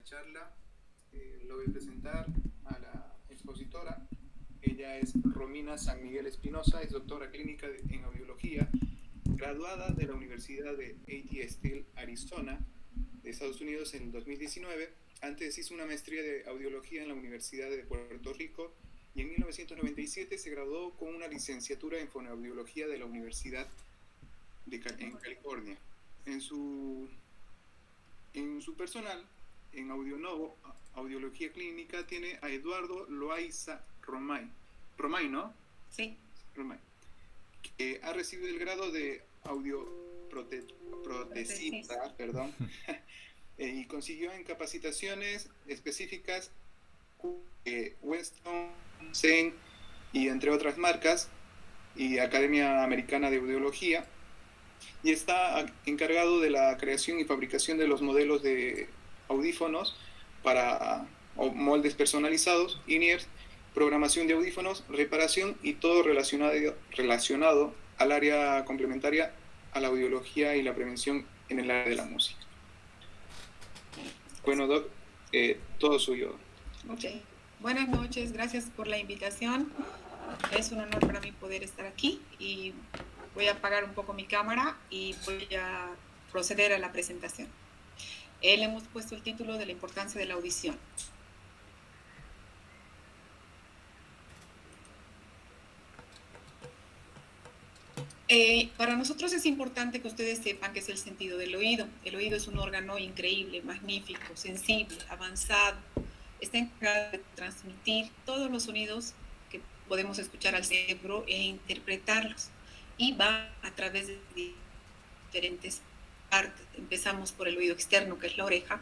charla. Lo voy a presentar a la expositora. Ella es Romina San Miguel Espinosa, es doctora clínica en audiología, graduada de la Universidad de A.T. Still, Arizona, de Estados Unidos en 2019. Antes hizo una maestría de audiología en la Universidad de Puerto Rico y en 1997 se graduó con una licenciatura en fonoaudiología de la Universidad en California. En su personal, en Audionovo, Audiología Clínica, tiene a Eduardo Loaiza Romay. Romay, ¿no? Sí. Romay. Que ha recibido el grado de audioprotesista, perdón, y consiguió en capacitaciones específicas Weston, Zen y entre otras marcas, y Academia Americana de Audiología, y está encargado de la creación y fabricación de los modelos de audífonos para moldes personalizados, in-ears, programación de audífonos, reparación y todo relacionado al área complementaria a la audiología y la prevención en el área de la música. Bueno, Doc, todo suyo. Okay. Buenas noches, gracias por la invitación. Es un honor para mí poder estar aquí y voy a apagar un poco mi cámara y voy a proceder a la presentación. Le hemos puesto el título de la importancia de la audición. Para nosotros es importante que ustedes sepan qué es el sentido del oído. El oído es un órgano increíble, magnífico, sensible, avanzado. Está encargado de transmitir todos los sonidos que podemos escuchar al cerebro e interpretarlos. Y va a través de diferentes partes. Empezamos por el oído externo, que es la oreja,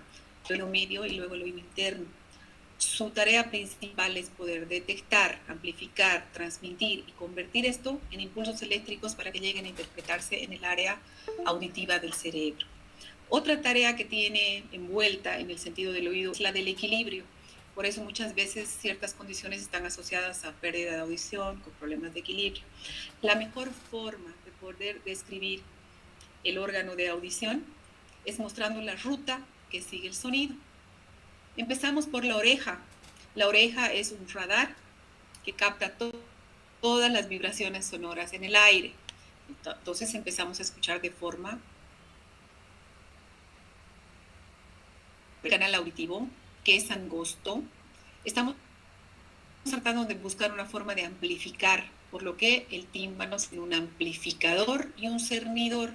el oído medio y luego el oído interno. Su tarea principal es poder detectar, amplificar, transmitir y convertir esto en impulsos eléctricos para que lleguen a interpretarse en el área auditiva del cerebro. Otra tarea que tiene envuelta en el sentido del oído es la del equilibrio. Por eso muchas veces ciertas condiciones están asociadas a pérdida de audición, con problemas de equilibrio. La mejor forma de poder describir el órgano de audición es mostrando la ruta que sigue el sonido. Empezamos por la oreja. La oreja es un radar que capta todas las vibraciones sonoras en el aire. Entonces empezamos a escuchar de forma el canal auditivo, que es angosto. Estamos tratando de buscar una forma de amplificar, por lo que el tímpano es un amplificador y un cernidor.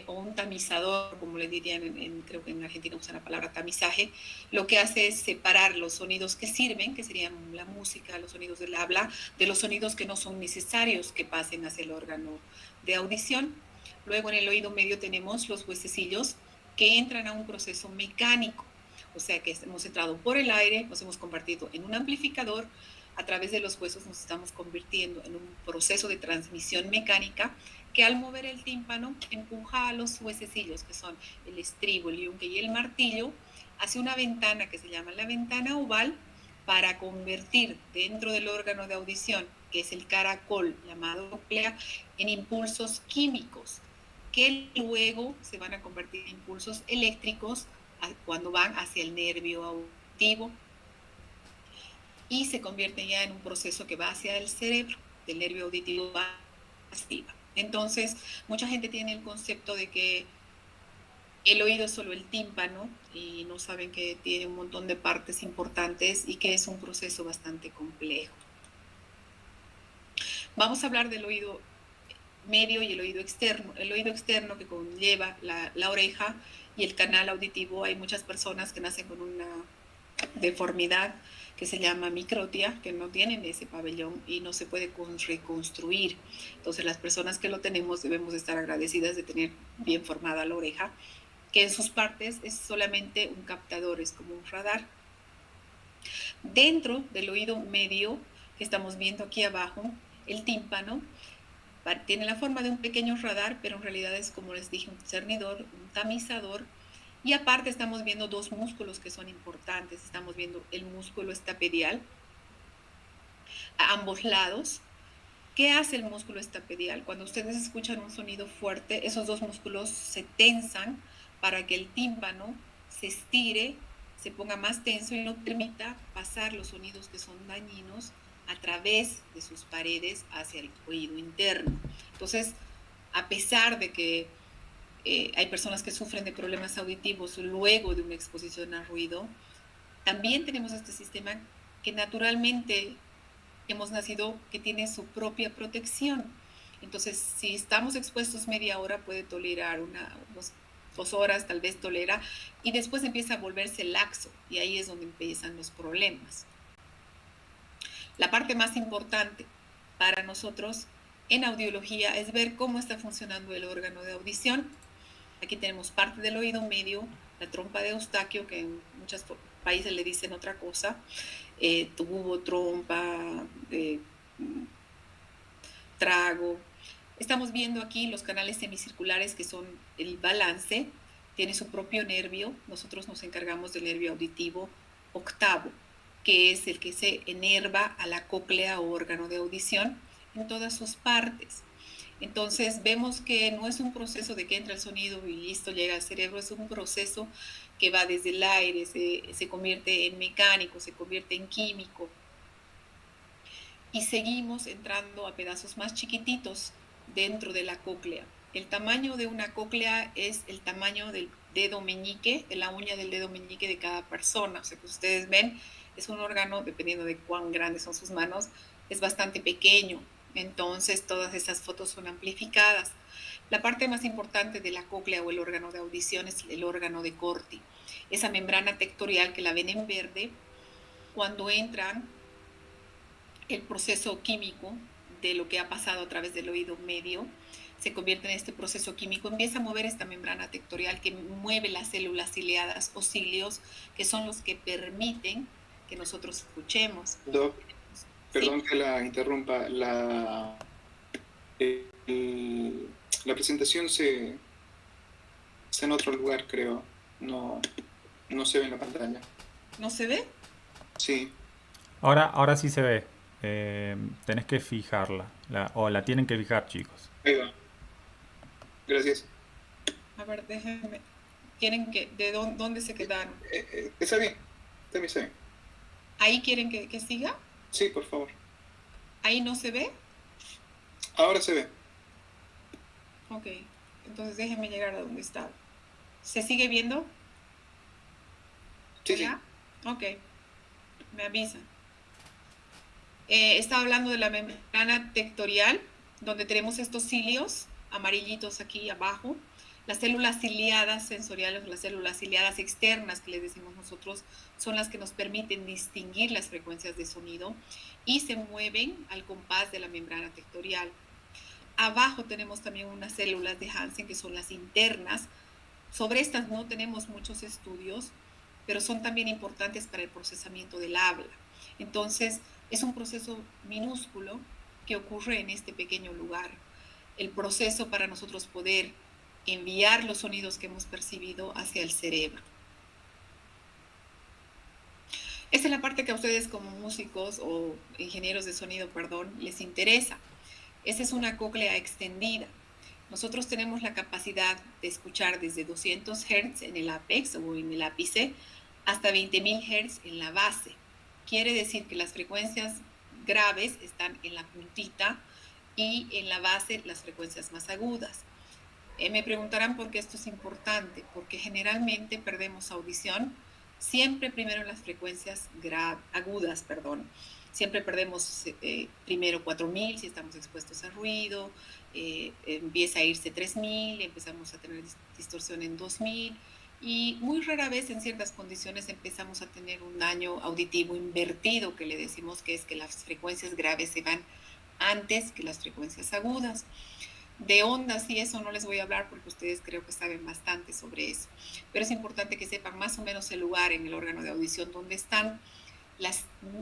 O un tamizador, como le dirían, creo que en Argentina usan la palabra tamizaje, lo que hace es separar los sonidos que sirven, que serían la música, los sonidos del habla, de los sonidos que no son necesarios que pasen hacia el órgano de audición. Luego en el oído medio tenemos los huesecillos que entran a un proceso mecánico, o sea que hemos entrado por el aire, nos hemos convertido en un amplificador, a través de los huesos nos estamos convirtiendo en un proceso de transmisión mecánica que al mover el tímpano empuja a los huesecillos, que son el estribo, el yunque y el martillo, hacia una ventana que se llama la ventana oval, para convertir dentro del órgano de audición, que es el caracol llamado cóclea, en impulsos químicos, que luego se van a convertir en impulsos eléctricos cuando van hacia el nervio auditivo y se convierte ya en un proceso que va hacia el cerebro, del nervio auditivo pasiva. Entonces, mucha gente tiene el concepto de que el oído es solo el tímpano y no saben que tiene un montón de partes importantes y que es un proceso bastante complejo. Vamos a hablar del oído medio y el oído externo. El oído externo, que conlleva la oreja y el canal auditivo. Hay muchas personas que nacen con una deformidad que se llama microtia, que no tienen ese pabellón y no se puede reconstruir. Entonces las personas que lo tenemos debemos estar agradecidas de tener bien formada la oreja, que en sus partes es solamente un captador, es como un radar. Dentro del oído medio, que estamos viendo aquí abajo, el tímpano tiene la forma de un pequeño radar, pero en realidad es, como les dije, un cernidor, un tamizador. Y aparte estamos viendo dos músculos que son importantes. Estamos viendo el músculo estapedial a ambos lados. ¿Qué hace el músculo estapedial? Cuando ustedes escuchan un sonido fuerte, esos dos músculos se tensan para que el tímpano se estire se ponga más tenso y no permita pasar los sonidos que son dañinos a través de sus paredes hacia el oído interno. Entonces, a pesar de que hay personas que sufren de problemas auditivos luego de una exposición al ruido, también tenemos este sistema que naturalmente hemos nacido, que tiene su propia protección. Entonces, si estamos expuestos media hora, puede tolerar unos 2 horas, tal vez tolera, y después empieza a volverse laxo, y ahí es donde empiezan los problemas. La parte más importante para nosotros en audiología es ver cómo está funcionando el órgano de audición. Aquí tenemos parte del oído medio, la trompa de Eustaquio, que en muchos países le dicen otra cosa, tubo, trompa, trago. Estamos viendo aquí los canales semicirculares, que son el balance, tiene su propio nervio. Nosotros nos encargamos del nervio auditivo octavo, que es el que se enerva a la cóclea o órgano de audición en todas sus partes. Entonces vemos que no es un proceso de que entra el sonido y listo, llega al cerebro, es un proceso que va desde el aire, se convierte en mecánico, se convierte en químico, y seguimos entrando a pedazos más chiquititos dentro de la cóclea. El tamaño de una cóclea es el tamaño del dedo meñique, de la uña del dedo meñique de cada persona. O sea, que ustedes ven, es un órgano, dependiendo de cuán grandes son sus manos, es bastante pequeño. Entonces, todas esas fotos son amplificadas. La parte más importante de la cóclea o el órgano de audición es el órgano de Corti. Esa membrana tectorial que la ven en verde, cuando entran el proceso químico de lo que ha pasado a través del oído medio, se convierte en este proceso químico, empieza a mover esta membrana tectorial que mueve las células ciliadas o cilios, que son los que permiten que nosotros escuchemos. Doc, perdón que la interrumpa, la presentación se en otro lugar, creo. No se ve en la pantalla. ¿No se ve? Sí. Ahora sí se ve. Tenés que fijarla. O la tienen que fijar, chicos. Ahí va. Gracias. A ver, déjenme. ¿Quieren que de dónde se quedaron? Está bien. Está bien. ¿Ahí quieren que siga? Sí, por favor. ¿Ahí no se ve? Ahora se ve. Ok. Entonces déjenme llegar a donde estaba. ¿Se sigue viendo? Sí, ¿Ya? Sí. Ok. Me avisan. Estaba hablando de la membrana tectorial, donde tenemos estos cilios amarillitos aquí abajo. Las células ciliadas sensoriales, las células ciliadas externas que les decimos nosotros, son las que nos permiten distinguir las frecuencias de sonido y se mueven al compás de la membrana tectorial. Abajo tenemos también unas células de Hansen, que son las internas. Sobre estas no tenemos muchos estudios, pero son también importantes para el procesamiento del habla. Entonces, es un proceso minúsculo que ocurre en este pequeño lugar. El proceso para nosotros poder enviar los sonidos que hemos percibido hacia el cerebro. Esta es la parte que a ustedes como músicos o ingenieros de sonido, les interesa. Esta es una cóclea extendida. Nosotros tenemos la capacidad de escuchar desde 200 Hz en el apex o en el ápice hasta 20.000 Hz en la base. Quiere decir que las frecuencias graves están en la puntita y en la base las frecuencias más agudas. Me preguntarán por qué esto es importante, porque generalmente perdemos audición siempre primero en las frecuencias agudas, Siempre perdemos primero 4.000 si estamos expuestos a ruido, empieza a irse 3.000, empezamos a tener distorsión en 2.000 y muy rara vez en ciertas condiciones empezamos a tener un daño auditivo invertido, que le decimos que es que las frecuencias graves se van antes que las frecuencias agudas. De ondas y eso no les voy a hablar porque ustedes creo que saben bastante sobre eso, pero es importante que sepan más o menos el lugar en el órgano de audición donde están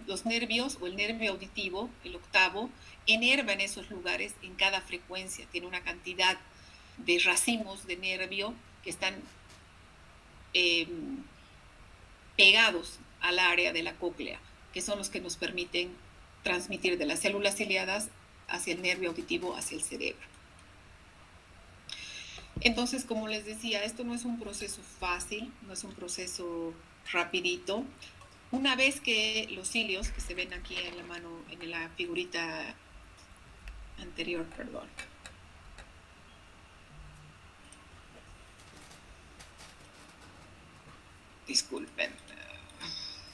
los nervios o el nervio auditivo, el octavo, enerva en esos lugares en cada frecuencia, tiene una cantidad de racimos de nervio que están pegados al área de la cóclea, que son los que nos permiten transmitir de las células ciliadas hacia el nervio auditivo, hacia el cerebro. Entonces, como les decía, esto no es un proceso fácil, no es un proceso rapidito. Una vez que los cilios, que se ven aquí en la mano, en la figurita anterior, perdón. Disculpen.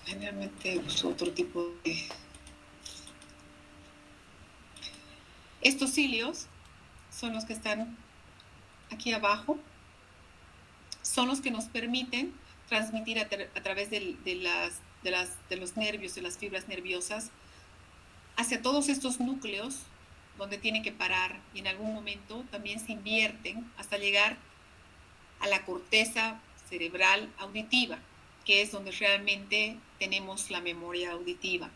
Generalmente uso otro tipo de... Estos cilios son los que están aquí abajo, son los que nos permiten transmitir a través de los nervios, de las fibras nerviosas, hacia todos estos núcleos donde tiene que parar, y en algún momento también se invierten hasta llegar a la corteza cerebral auditiva, que es donde realmente tenemos la memoria auditiva,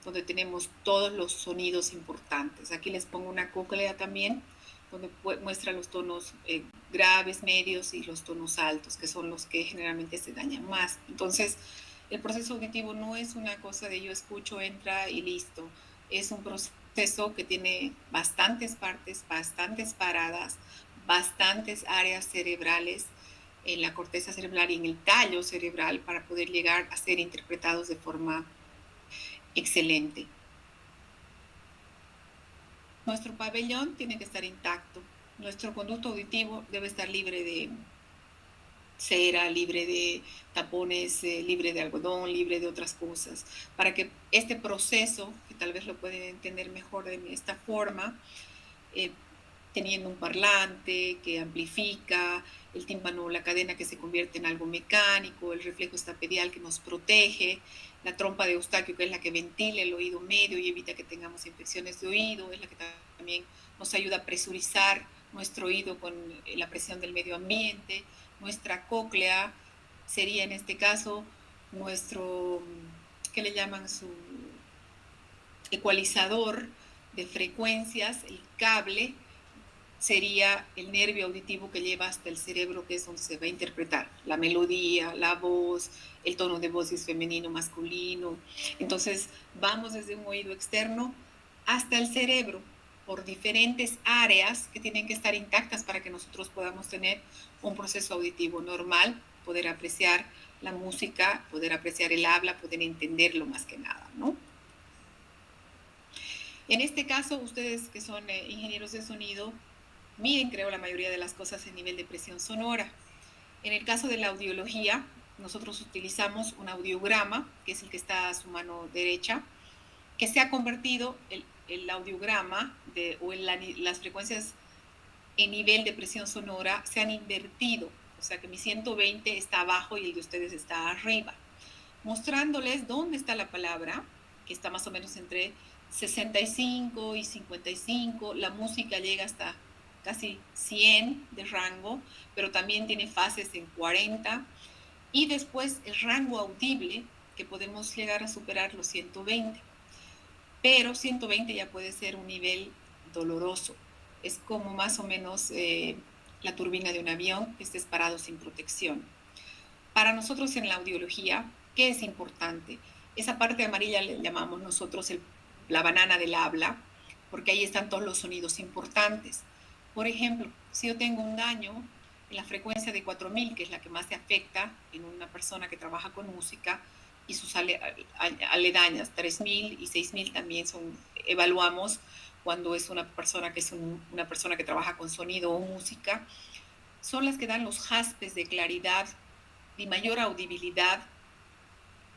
donde tenemos todos los sonidos importantes. Aquí les pongo una cóclea también, donde muestra los tonos graves, medios y los tonos altos, que son los que generalmente se dañan más. Entonces, el proceso auditivo no es una cosa de yo escucho, entra y listo. Es un proceso que tiene bastantes partes, bastantes paradas, bastantes áreas cerebrales en la corteza cerebral y en el tallo cerebral para poder llegar a ser interpretados de forma excelente. Nuestro pabellón tiene que estar intacto. Nuestro conducto auditivo debe estar libre de cera, libre de tapones, libre de algodón, libre de otras cosas, para que este proceso, que tal vez lo pueden entender mejor de esta forma, teniendo un parlante que amplifica, el tímpano, la cadena que se convierte en algo mecánico, el reflejo estapedial que nos protege, la trompa de Eustaquio, que es la que ventila el oído medio y evita que tengamos infecciones de oído, es la que también nos ayuda a presurizar nuestro oído con la presión del medio ambiente. Nuestra cóclea sería en este caso nuestro, ¿qué le llaman? Su ecualizador de frecuencias, el cable sería el nervio auditivo que lleva hasta el cerebro, que es donde se va a interpretar la melodía, la voz, el tono de voz es femenino, masculino. Entonces vamos desde un oído externo hasta el cerebro por diferentes áreas que tienen que estar intactas para que nosotros podamos tener un proceso auditivo normal, poder apreciar la música, poder apreciar el habla, poder entenderlo más que nada, ¿no? En este caso, ustedes que son ingenieros de sonido, miden, creo, la mayoría de las cosas en nivel de presión sonora. En el caso de la audiología, nosotros utilizamos un audiograma, que es el que está a su mano derecha, que se ha convertido el audiograma o las frecuencias en nivel de presión sonora se han invertido, o sea que mi 120 está abajo y el de ustedes está arriba, mostrándoles dónde está la palabra, que está más o menos entre 65 y 55, la música llega hasta casi 100 de rango, pero también tiene fases en 40, y después el rango audible, que podemos llegar a superar los 120, pero 120 ya puede ser un nivel doloroso, es como más o menos la turbina de un avión que estés parado sin protección. Para nosotros en la audiología, ¿qué es importante? Esa parte amarilla le llamamos nosotros la banana del habla, porque ahí están todos los sonidos importantes. Por ejemplo, si yo tengo un daño en la frecuencia de 4000, que es la que más se afecta en una persona que trabaja con música, y sus aledañas, 3000 y 6000 también evaluamos cuando es una persona una persona que trabaja con sonido o música, son las que dan los jaspes de claridad y mayor audibilidad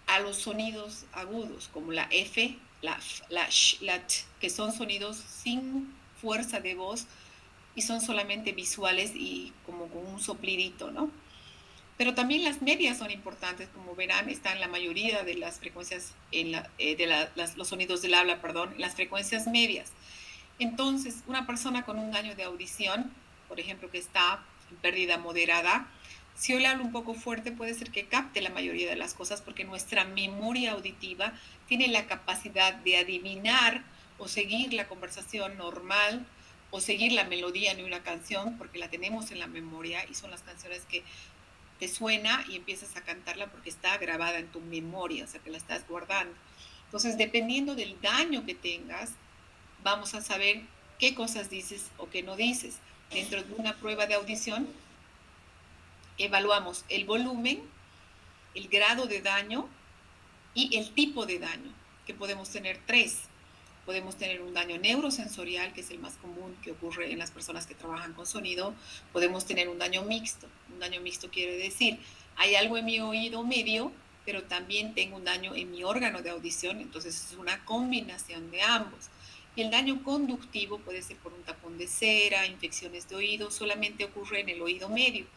a los sonidos agudos, como la F, la sh, la t, que son sonidos sin fuerza de voz y son solamente visuales y como con un soplidito, ¿no? Pero también las medias son importantes, como verán, están la mayoría de las frecuencias, los sonidos del habla, perdón, en las frecuencias medias. Entonces, una persona con un daño de audición, por ejemplo, que está en pérdida moderada, si yo le hablo un poco fuerte, puede ser que capte la mayoría de las cosas, porque nuestra memoria auditiva tiene la capacidad de adivinar o seguir la conversación normal o seguir la melodía en una canción, porque la tenemos en la memoria y son las canciones que te suena y empiezas a cantarla porque está grabada en tu memoria, o sea que la estás guardando. Entonces, dependiendo del daño que tengas, vamos a saber qué cosas dices o qué no dices. dentro de una prueba de audición, evaluamos el volumen, el grado de daño y el tipo de daño, que podemos tener tres. Podemos tener un daño neurosensorial, que es el más común que ocurre en las personas que trabajan con sonido. Podemos tener un daño mixto. Un daño mixto quiere decir, hay algo en mi oído medio, pero también tengo un daño en mi órgano de audición, entonces es una combinación de ambos. Y el daño conductivo puede ser por un tapón de cera, infecciones de oído, solamente ocurre en el oído medio.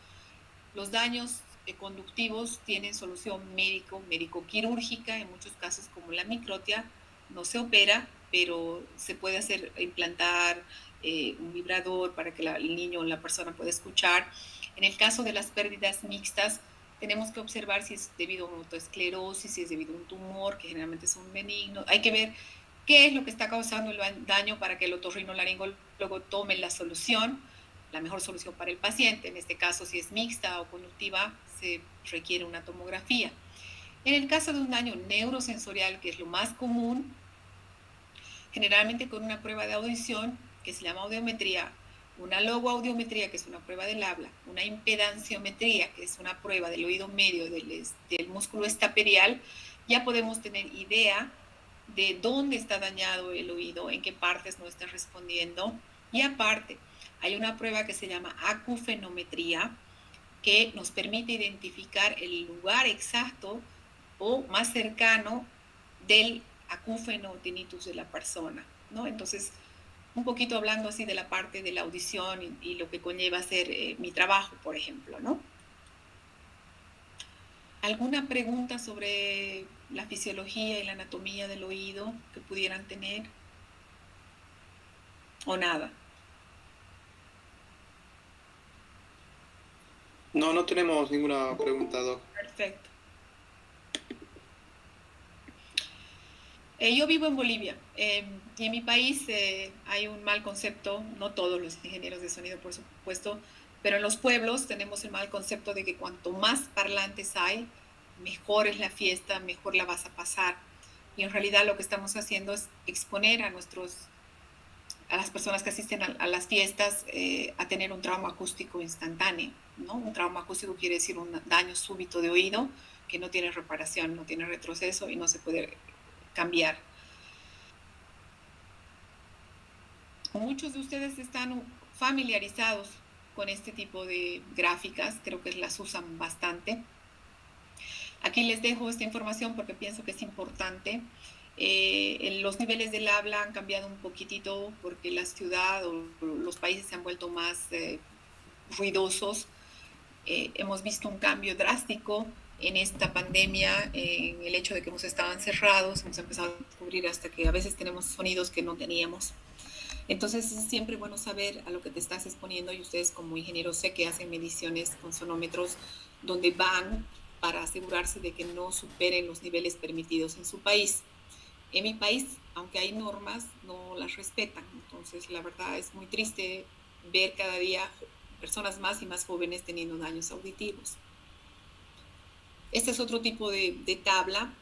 Los daños conductivos tienen solución médico-quirúrgica, en muchos casos como la microtia, no se opera, pero se puede hacer, implantar un vibrador para que el niño o la persona pueda escuchar. En el caso de las pérdidas mixtas, tenemos que observar si es debido a una autoesclerosis, si es debido a un tumor, que generalmente son benignos. Hay que ver qué es lo que está causando el daño para que el otorrinolaringólogo tome la solución, la mejor solución para el paciente. En este caso, si es mixta o conductiva, se requiere una tomografía. En el caso de un daño neurosensorial, que es lo más común, generalmente con una prueba de audición que se llama audiometría, una logoaudiometría, que es una prueba del habla, una impedanciometría, que es una prueba del oído medio del músculo estaperial, ya podemos tener idea de dónde está dañado el oído, en qué partes no está respondiendo. Y aparte, hay una prueba que se llama acufenometría, que nos permite identificar el lugar exacto o más cercano del acúfeno tinnitus de la persona, ¿no? Entonces, un poquito hablando así de la parte de la audición y lo que conlleva hacer mi trabajo, por ejemplo, ¿no? ¿Alguna pregunta sobre la fisiología y la anatomía del oído que pudieran tener? ¿O nada? No, no tenemos ninguna pregunta, Doc. Perfecto. Yo vivo en Bolivia y en mi país hay un mal concepto, no todos los ingenieros de sonido, por supuesto, pero en los pueblos tenemos el mal concepto de que cuanto más parlantes hay, mejor es la fiesta, mejor la vas a pasar. Y en realidad lo que estamos haciendo es exponer a las personas que asisten a las fiestas a tener un trauma acústico instantáneo, ¿no? Un trauma acústico quiere decir un daño súbito de oído que no tiene reparación, no tiene retroceso y no se puede cambiar. Muchos de ustedes están familiarizados con este tipo de gráficas, creo que las usan bastante. Aquí les dejo esta información porque pienso que es importante. Los niveles del habla han cambiado un poquitito porque la ciudad o los países se han vuelto más ruidosos. Hemos visto un cambio drástico en esta pandemia, en el hecho de que hemos estado encerrados, hemos empezado a descubrir hasta que a veces tenemos sonidos que no teníamos. Entonces es siempre bueno saber a lo que te estás exponiendo y ustedes como ingenieros sé que hacen mediciones con sonómetros donde van para asegurarse de que no superen los niveles permitidos en su país. En mi país, aunque hay normas, no las respetan. Entonces la verdad es muy triste ver cada día personas más y más jóvenes teniendo daños auditivos. Este es otro tipo de tabla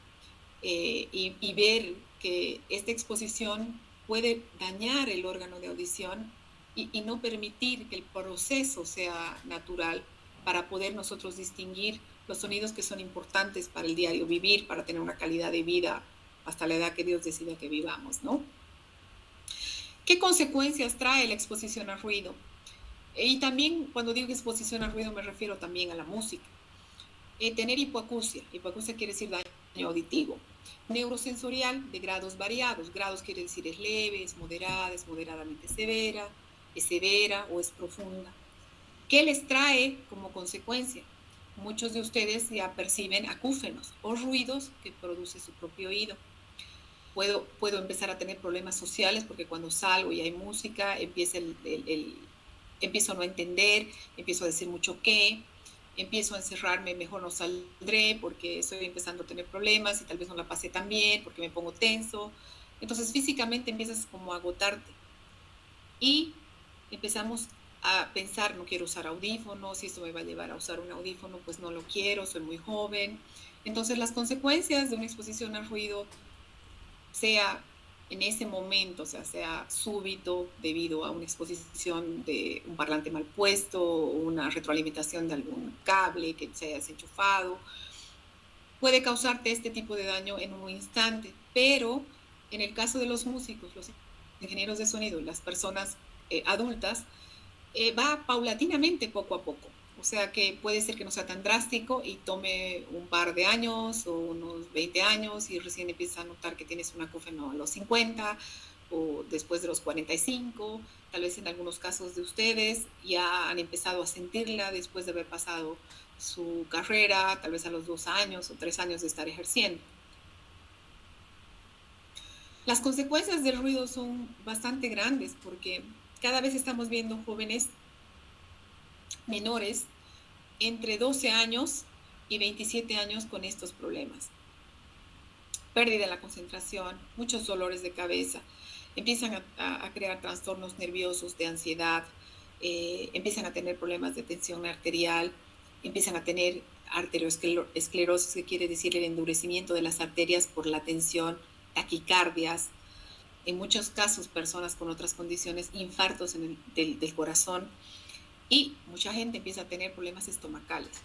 y ver que esta exposición puede dañar el órgano de audición y no permitir que el proceso sea natural para poder nosotros distinguir los sonidos que son importantes para el diario vivir, para tener una calidad de vida hasta la edad que Dios decida que vivamos, ¿no? ¿Qué consecuencias trae la exposición al ruido? Y también cuando digo exposición al ruido me refiero también a la música. Tener hipoacusia quiere decir daño auditivo. Neurosensorial de grados variados, grados quiere decir es leve, es moderada, es moderadamente severa, es severa o es profunda. ¿Qué les trae como consecuencia? Muchos de ustedes ya perciben acúfenos o ruidos que produce su propio oído. Puedo empezar a tener problemas sociales porque cuando salgo y hay música, empiezo a no entender, empiezo a decir mucho qué, empiezo a encerrarme, mejor no saldré porque estoy empezando a tener problemas y tal vez no la pasé tan bien porque me pongo tenso. Entonces físicamente empiezas como a agotarte y empezamos a pensar, no quiero usar audífonos, si esto me va a llevar a usar un audífono, pues no lo quiero, soy muy joven. Entonces las consecuencias de una exposición al ruido, sea en ese momento, o sea súbito debido a una exposición de un parlante mal puesto o una retroalimentación de algún cable que se haya desenchufado, puede causarte este tipo de daño en un instante. Pero en el caso de los músicos, los ingenieros de sonido y las personas adultas, va paulatinamente, poco a poco. O sea que puede ser que no sea tan drástico y tome un par de años o unos 20 años y recién empiezas a notar que tienes un acúfeno a los 50 o después de los 45. Tal vez en algunos casos de ustedes ya han empezado a sentirla después de haber pasado su carrera, tal vez a los 2 años o 3 años de estar ejerciendo. Las consecuencias del ruido son bastante grandes porque cada vez estamos viendo jóvenes menores entre 12 años y 27 años con estos problemas. Pérdida de la concentración, muchos dolores de cabeza, empiezan a crear trastornos nerviosos, de ansiedad, empiezan a tener problemas de tensión arterial, empiezan a tener arteriosclerosis, que quiere decir el endurecimiento de las arterias por la tensión, taquicardias, en muchos casos personas con otras condiciones, infartos del corazón, y mucha gente empieza a tener problemas estomacales.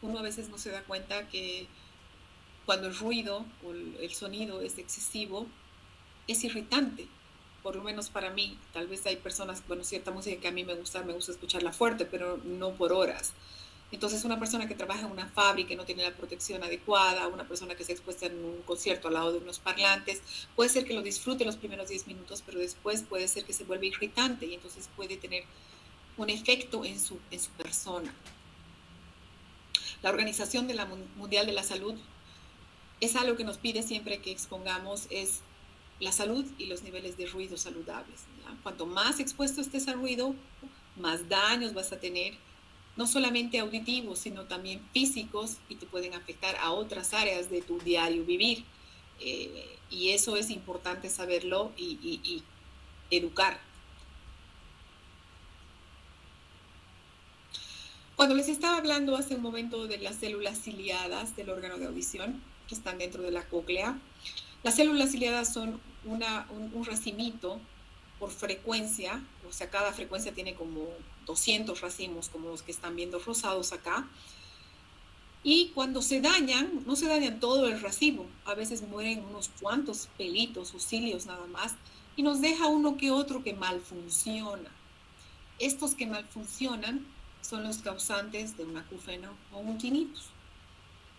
Uno a veces no se da cuenta que cuando el ruido o el sonido es excesivo, es irritante, por lo menos para mí. Tal vez hay personas, bueno, cierta música que a mí me gusta escucharla fuerte, pero no por horas. Entonces, una persona que trabaja en una fábrica y no tiene la protección adecuada, una persona que se ha expuesta en un concierto al lado de unos parlantes, puede ser que lo disfrute los primeros 10 minutos, pero después puede ser que se vuelva irritante y entonces puede tener un efecto en su persona. La Organización Mundial de la Salud es algo que nos pide siempre que expongamos, es la salud y los niveles de ruido saludables, ¿ya? Cuanto más expuesto estés al ruido, más daños vas a tener, no solamente auditivos, sino también físicos, y te pueden afectar a otras áreas de tu diario vivir. Y eso es importante saberlo y educar. Cuando les estaba hablando hace un momento de las células ciliadas del órgano de audición, que están dentro de la cóclea, las células ciliadas son un racimito por frecuencia, o sea, cada frecuencia tiene como 200 racimos, como los que están viendo rosados acá, y cuando se dañan, no se dañan todo el racimo, a veces mueren unos cuantos pelitos o cilios nada más, y nos deja uno que otro que malfunciona. Estos que malfuncionan son los causantes de un acúfeno o un tinnitus.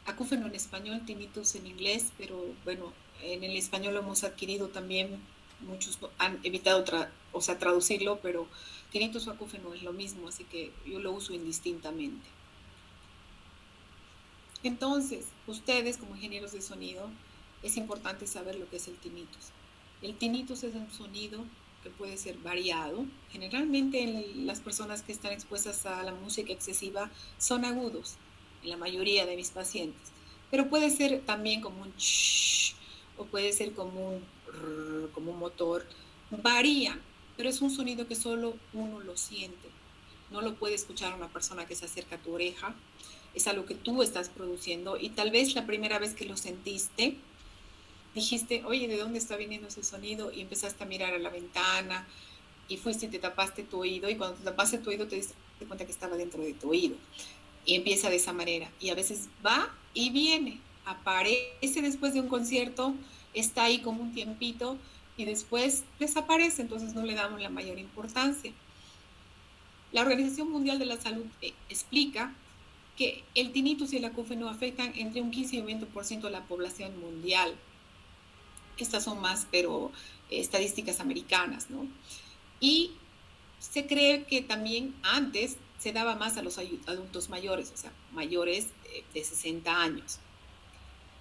Acúfeno en español, tinnitus en inglés, pero bueno, en el español lo hemos adquirido también, muchos han evitado traducirlo, pero tinnitus o acúfeno es lo mismo, así que yo lo uso indistintamente. Entonces, ustedes como ingenieros de sonido, es importante saber lo que es el tinnitus. El tinnitus es un sonido que puede ser variado. Generalmente las personas que están expuestas a la música excesiva son agudos, en la mayoría de mis pacientes, pero puede ser también como un shh, o puede ser como un motor. Varían, pero es un sonido que solo uno lo siente. No lo puede escuchar una persona que se acerca a tu oreja. Es algo que tú estás produciendo y tal vez la primera vez que lo sentiste, dijiste, oye, ¿de dónde está viniendo ese sonido? Y empezaste a mirar a la ventana y fuiste y te tapaste tu oído, y cuando te tapaste tu oído te diste cuenta que estaba dentro de tu oído. Y empieza de esa manera. Y a veces va y viene. Aparece después de un concierto, está ahí como un tiempito y después desaparece. Entonces no le damos la mayor importancia. La Organización Mundial de la Salud explica que el tinnitus y el acúfeno afectan entre un 15 y un 20% de la población mundial. Estas son más, pero estadísticas americanas, ¿no? Y se cree que también antes se daba más a los adultos mayores, o sea, mayores de 60 años.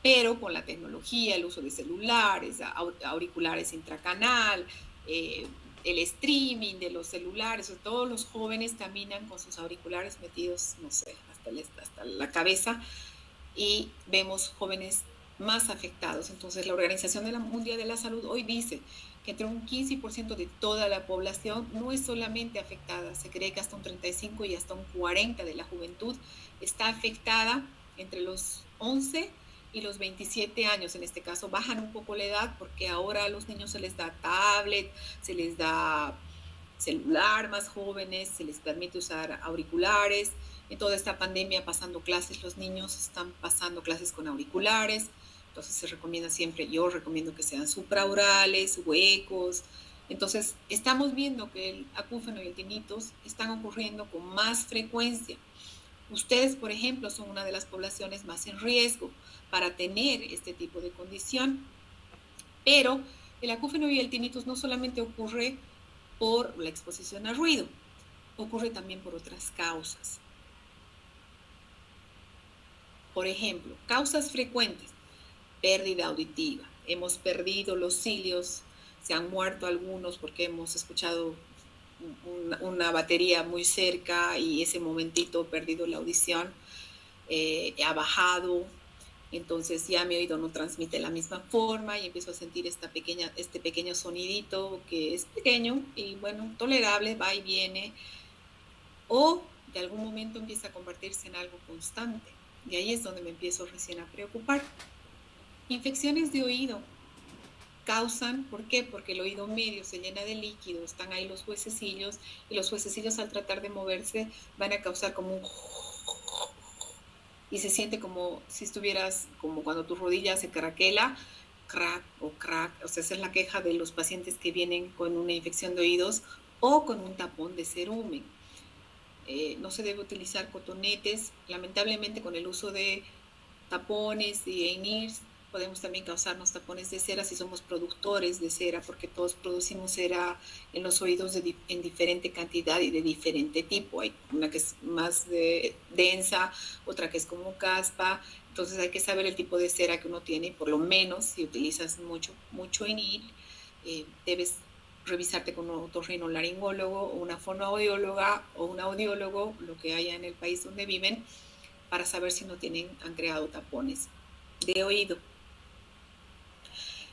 Pero con la tecnología, el uso de celulares, auriculares intracanal, el streaming de los celulares, todos los jóvenes caminan con sus auriculares metidos, no sé, hasta la cabeza, y vemos jóvenes más afectados. Entonces, la Organización Mundial de la Salud hoy dice que entre un 15% de toda la población no es solamente afectada, se cree que hasta un 35 y hasta un 40% de la juventud está afectada entre los 11 y los 27 años, en este caso, bajan un poco la edad porque ahora a los niños se les da tablet, se les da celular más jóvenes, se les permite usar auriculares. En toda esta pandemia pasando clases, los niños están pasando clases con auriculares, entonces se recomienda siempre, yo recomiendo que sean supraorales, huecos. Entonces estamos viendo que el acúfeno y el tinnitus están ocurriendo con más frecuencia. Ustedes, por ejemplo, son una de las poblaciones más en riesgo para tener este tipo de condición, pero el acúfeno y el tinnitus no solamente ocurre por la exposición al ruido, ocurre también por otras causas. Por ejemplo, causas frecuentes, pérdida auditiva. Hemos perdido los cilios, se han muerto algunos porque hemos escuchado una batería muy cerca y ese momentito he perdido la audición, ha bajado, entonces ya mi oído no transmite la misma forma y empiezo a sentir este pequeño sonidito que es pequeño y bueno, tolerable, va y viene, o de algún momento empieza a convertirse en algo constante. Y ahí es donde me empiezo recién a preocupar. Infecciones de oído causan, ¿por qué? Porque el oído medio se llena de líquido, están ahí los huesecillos y los huesecillos al tratar de moverse van a causar como un y se siente como si estuvieras, como cuando tu rodilla se craquela, crack o crack, o sea, esa es la queja de los pacientes que vienen con una infección de oídos o con un tapón de cerumen. No se debe utilizar cotonetes, lamentablemente con el uso de tapones y in-ears podemos también causarnos tapones de cera si somos productores de cera, porque todos producimos cera en los oídos en diferente cantidad y de diferente tipo. Hay una que es más densa, otra que es como caspa, entonces hay que saber el tipo de cera que uno tiene, por lo menos si utilizas mucho in-ear, debes revisarte con un otorrinolaringólogo o una fonoaudióloga o un audiólogo, lo que haya en el país donde viven, para saber si no han creado tapones de oído.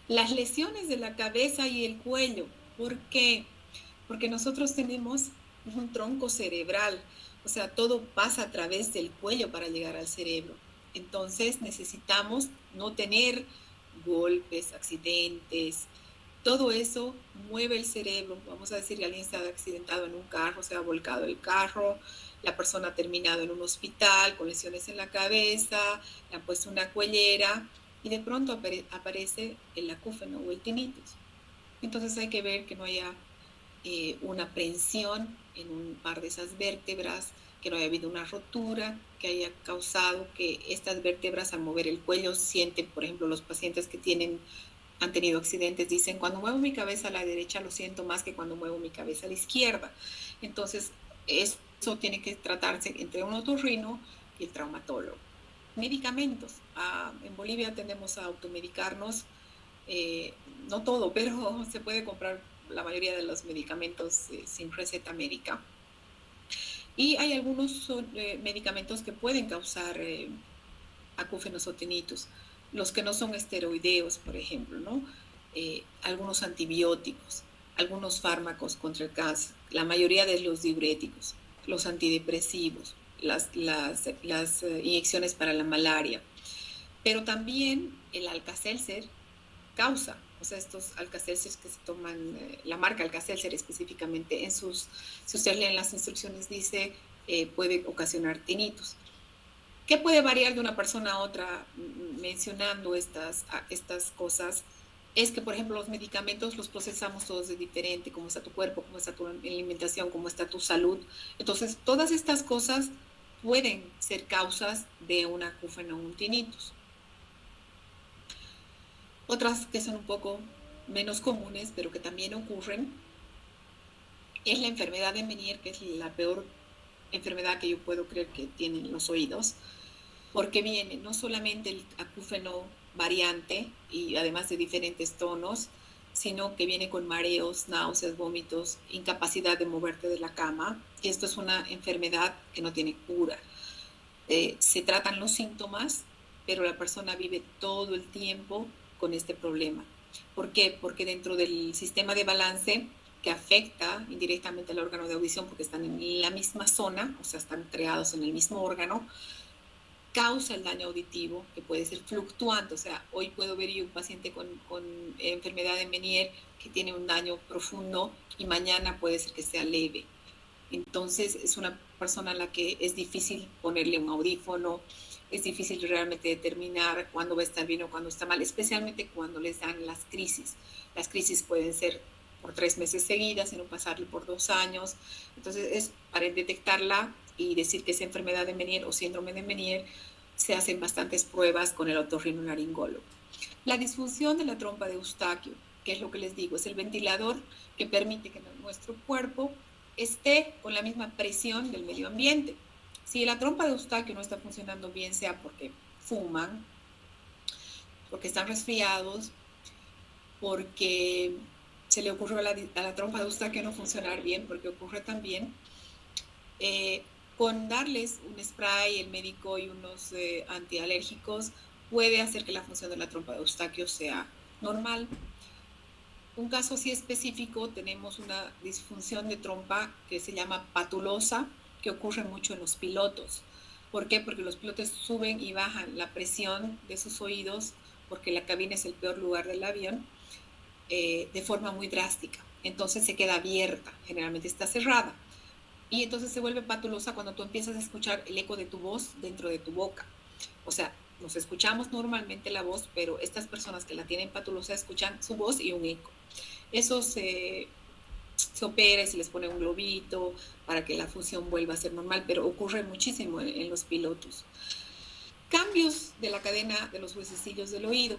Las lesiones de la cabeza y el cuello, ¿por qué? Porque nosotros tenemos un tronco cerebral, o sea, todo pasa a través del cuello para llegar al cerebro. Entonces necesitamos no tener golpes, accidentes, todo eso mueve el cerebro. Vamos a decir que alguien se ha accidentado en un carro, se ha volcado el carro, la persona ha terminado en un hospital con lesiones en la cabeza, le han puesto una cuellera y de pronto aparece el acúfeno o el tinnitus. Entonces hay que ver que no haya una prensión en un par de esas vértebras, que no haya habido una rotura, que haya causado que estas vértebras al mover el cuello sienten, por ejemplo, los pacientes que han tenido accidentes dicen, cuando muevo mi cabeza a la derecha lo siento más que cuando muevo mi cabeza a la izquierda. Entonces, eso tiene que tratarse entre un otorrino y el traumatólogo. Medicamentos. En Bolivia tendemos a automedicarnos, no todo, pero se puede comprar la mayoría de los medicamentos sin receta médica. Y hay algunos medicamentos que pueden causar acúfenos o tinnitus. Los que no son esteroideos, por ejemplo, ¿no? Algunos antibióticos, algunos fármacos contra el cáncer, la mayoría de los diuréticos, los antidepresivos, las inyecciones para la malaria. Pero también el Alka-Seltzer causa, o sea, estos Alka-Seltzers que se toman, la marca Alka-Seltzer específicamente, si ustedes leen las instrucciones dice, puede ocasionar tinnitus. ¿Qué puede variar de una persona a otra mencionando estas cosas? Es que, por ejemplo, los medicamentos los procesamos todos de diferente, cómo está tu cuerpo, cómo está tu alimentación, cómo está tu salud. Entonces, todas estas cosas pueden ser causas de un acúfeno o un tinnitus. Otras que son un poco menos comunes, pero que también ocurren, es la enfermedad de Meniere, que es la peor enfermedad que yo puedo creer que tienen los oídos, porque viene no solamente el acúfeno variante y además de diferentes tonos, sino que viene con mareos, náuseas, vómitos, incapacidad de moverte de la cama. Y esto es una enfermedad que no tiene cura. Se tratan los síntomas, pero la persona vive todo el tiempo con este problema. ¿Por qué? Porque dentro del sistema de balance que afecta indirectamente al órgano de audición porque están en la misma zona, o sea, están creados en el mismo órgano, causa el daño auditivo, que puede ser fluctuante. O sea, hoy puedo ver yo un paciente con enfermedad de Meniere que tiene un daño profundo y mañana puede ser que sea leve. Entonces es una persona a la que es difícil ponerle un audífono, es difícil realmente determinar cuándo va a estar bien o cuándo está mal, especialmente cuando les dan las crisis. Las crisis pueden ser por 3 meses seguidas, y no pasarle por 2 años. Entonces es para detectarla y decir que es enfermedad de Meniere o síndrome de Meniere, se hacen bastantes pruebas con el otorrinolaringólogo. La disfunción de la trompa de Eustaquio, que es lo que les digo, es el ventilador que permite que nuestro cuerpo esté con la misma presión del medio ambiente. Si la trompa de Eustaquio no está funcionando bien, sea porque fuman, porque están resfriados, porque se le ocurrió a la trompa de Eustaquio no funcionar bien, porque ocurre también con darles un spray, el médico y unos antialérgicos puede hacer que la función de la trompa de Eustaquio sea normal. Un caso así específico, tenemos una disfunción de trompa que se llama patulosa, que ocurre mucho en los pilotos. ¿Por qué? Porque los pilotos suben y bajan la presión de sus oídos, porque la cabina es el peor lugar del avión, de forma muy drástica. Entonces se queda abierta, generalmente está cerrada. Y entonces se vuelve patulosa cuando tú empiezas a escuchar el eco de tu voz dentro de tu boca. O sea, nos escuchamos normalmente la voz, pero estas personas que la tienen patulosa escuchan su voz y un eco. Eso se opera y se les pone un globito para que la función vuelva a ser normal, pero ocurre muchísimo en los pilotos. Cambios de la cadena de los huesecillos del oído.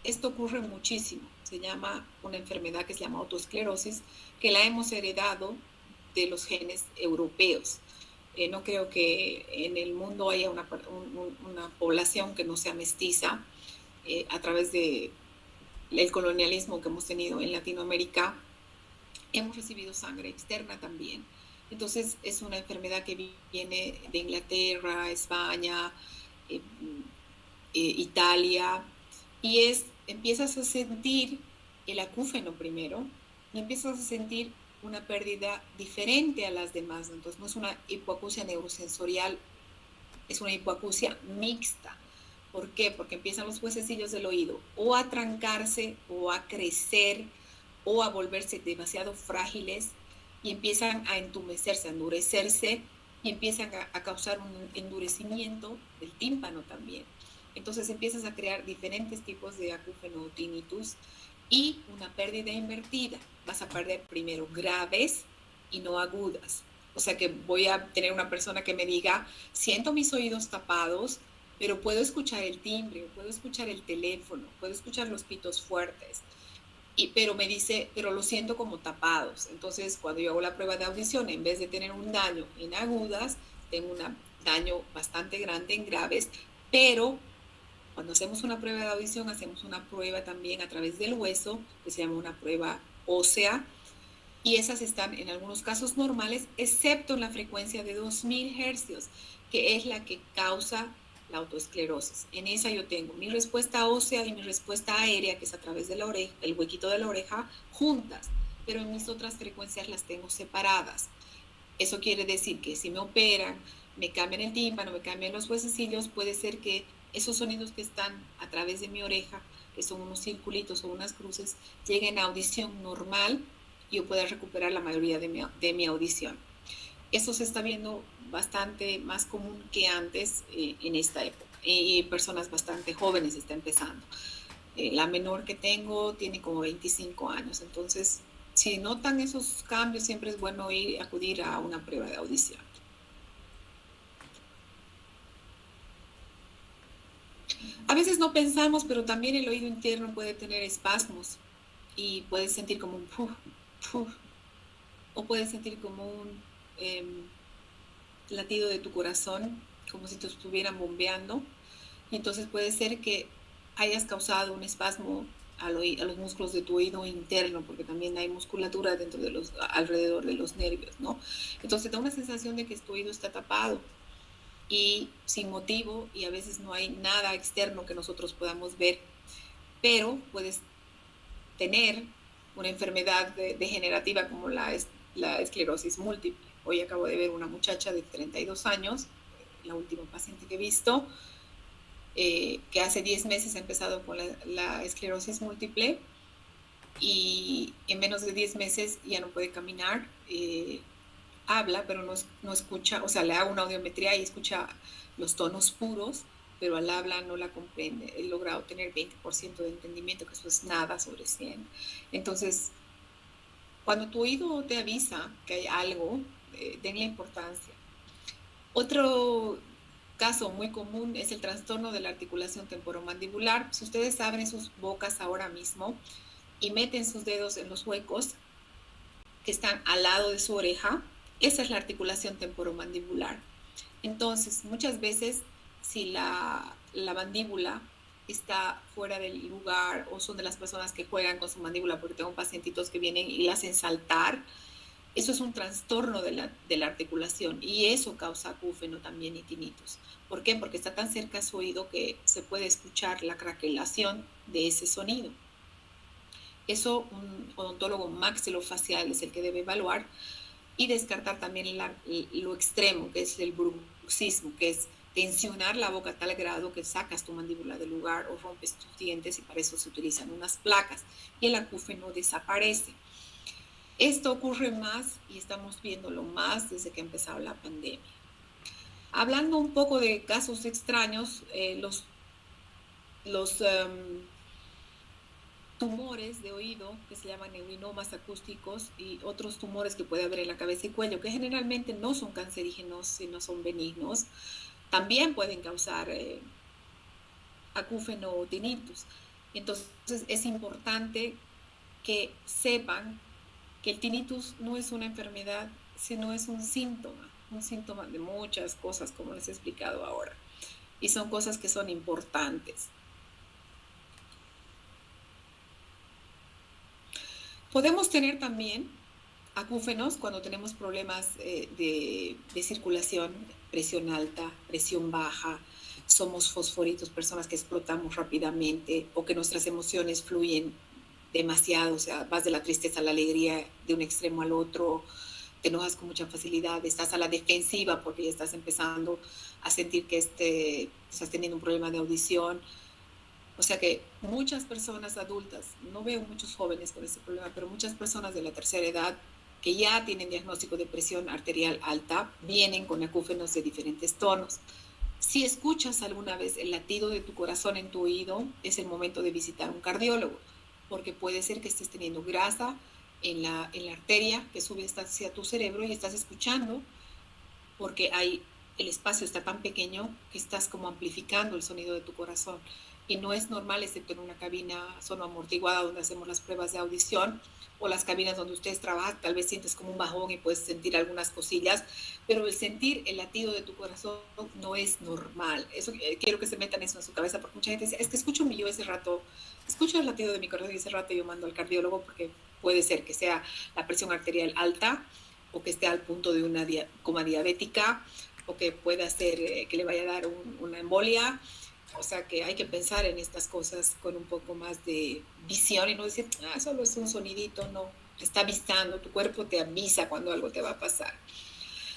Esto ocurre muchísimo. Se llama una enfermedad que se llama autoesclerosis, que la hemos heredado de los genes europeos. No creo que en el mundo haya una población que no sea mestiza. A través del colonialismo que hemos tenido en Latinoamérica, hemos recibido sangre externa también. Entonces es una enfermedad que viene de Inglaterra, España, Italia, y empiezas a sentir el acúfeno primero, y empiezas a sentir una pérdida diferente a las demás. Entonces no es una hipoacusia neurosensorial, es una hipoacusia mixta. ¿Por qué? Porque empiezan los huesecillos del oído o a trancarse o a crecer o a volverse demasiado frágiles y empiezan a entumecerse, a endurecerse, y empiezan a causar un endurecimiento del tímpano también. Entonces empiezas a crear diferentes tipos de acúfeno o tinnitus y una pérdida invertida. Vas a perder primero graves y no agudas. O sea que voy a tener una persona que me diga, siento mis oídos tapados, pero puedo escuchar el timbre, puedo escuchar el teléfono, puedo escuchar los pitos fuertes, pero me dice, pero lo siento como tapados. Entonces, cuando yo hago la prueba de audición, en vez de tener un daño en agudas, tengo un daño bastante grande en graves, pero cuando hacemos una prueba de audición, hacemos una prueba también a través del hueso, que se llama una prueba ósea, y esas están en algunos casos normales, excepto en la frecuencia de 2000 hercios, que es la que causa la autoesclerosis. En esa yo tengo mi respuesta ósea y mi respuesta aérea, que es a través de la oreja, el huequito de la oreja, juntas, pero en mis otras frecuencias las tengo separadas. Eso quiere decir que si me operan, me cambian el tímpano, me cambian los huesecillos, puede ser que esos sonidos que están a través de mi oreja, que son unos circulitos o unas cruces, lleguen a audición normal y yo pueda recuperar la mayoría de mi audición. Eso se está viendo bastante más común que antes en esta época. Personas bastante jóvenes está empezando. La menor que tengo tiene como 25 años. Entonces, si notan esos cambios, siempre es bueno acudir a una prueba de audición. A veces no pensamos, pero también el oído interno puede tener espasmos y puedes sentir como un puf, puf, o puedes sentir como un latido de tu corazón, como si te estuvieran bombeando. Y entonces puede ser que hayas causado un espasmo a los músculos de tu oído interno, porque también hay musculatura alrededor de los nervios, ¿no? Entonces da una sensación de que tu oído está tapado y sin motivo, y a veces no hay nada externo que nosotros podamos ver, pero puedes tener una enfermedad degenerativa como la esclerosis múltiple. Hoy acabo de ver una muchacha de 32 años, la última paciente que he visto, que hace 10 meses ha empezado con la esclerosis múltiple y en menos de 10 meses ya no puede caminar, habla, pero no escucha, o sea, le hago una audiometría y escucha los tonos puros, pero al habla no la comprende. He logrado tener 20% de entendimiento, que eso es nada sobre 100. Entonces, cuando tu oído te avisa que hay algo, denle importancia. Otro caso muy común es el trastorno de la articulación temporomandibular. Si ustedes abren sus bocas ahora mismo y meten sus dedos en los huecos que están al lado de su oreja, esa es la articulación temporomandibular. Entonces, muchas veces, si la mandíbula está fuera del lugar o son de las personas que juegan con su mandíbula, porque tengo pacientitos que vienen y la hacen saltar, eso es un trastorno de la articulación y eso causa acúfeno también y tinnitus. ¿Por qué? Porque está tan cerca a su oído que se puede escuchar la craquelación de ese sonido. Eso un odontólogo maxilofacial es el que debe evaluar y descartar también lo extremo, que es el bruxismo, que es tensionar la boca a tal grado que sacas tu mandíbula del lugar o rompes tus dientes, y para eso se utilizan unas placas y el acúfeno desaparece. Esto ocurre más y estamos viéndolo más desde que ha empezado la pandemia. Hablando un poco de casos extraños, los tumores de oído que se llaman neurinomas acústicos y otros tumores que puede haber en la cabeza y cuello, que generalmente no son cancerígenos, sino son benignos, también pueden causar acúfeno o tinnitus. Entonces es importante que sepan que el tinnitus no es una enfermedad, sino es un síntoma de muchas cosas, como les he explicado ahora. Y son cosas que son importantes. Podemos tener también acúfenos cuando tenemos problemas de circulación, presión alta, presión baja, somos fosforitos, personas que explotamos rápidamente o que nuestras emociones fluyen demasiado, o sea, vas de la tristeza a la alegría, de un extremo al otro, te enojas con mucha facilidad, estás a la defensiva porque ya estás empezando a sentir que estás teniendo un problema de audición. O sea que muchas personas adultas, no veo muchos jóvenes con ese problema, pero muchas personas de la tercera edad que ya tienen diagnóstico de presión arterial alta, vienen con acúfenos de diferentes tonos. Si escuchas alguna vez el latido de tu corazón en tu oído, es el momento de visitar un cardiólogo, porque puede ser que estés teniendo grasa en la arteria que sube hacia tu cerebro y estás escuchando porque el espacio está tan pequeño que estás como amplificando el sonido de tu corazón. Y no es normal, excepto en una cabina sonoamortiguada donde hacemos las pruebas de audición, o las cabinas donde ustedes trabajan, tal vez sientes como un bajón y puedes sentir algunas cosillas, pero el sentir el latido de tu corazón no es normal. Eso quiero que se metan eso en su cabeza, porque mucha gente dice, es que escucho el latido de mi corazón y ese rato yo mando al cardiólogo porque puede ser que sea la presión arterial alta o que esté al punto de una coma diabética o que pueda ser que le vaya a dar una embolia. O sea que hay que pensar en estas cosas con un poco más de visión y no decir, solo es un sonidito, no, te está avisando, tu cuerpo te avisa cuando algo te va a pasar.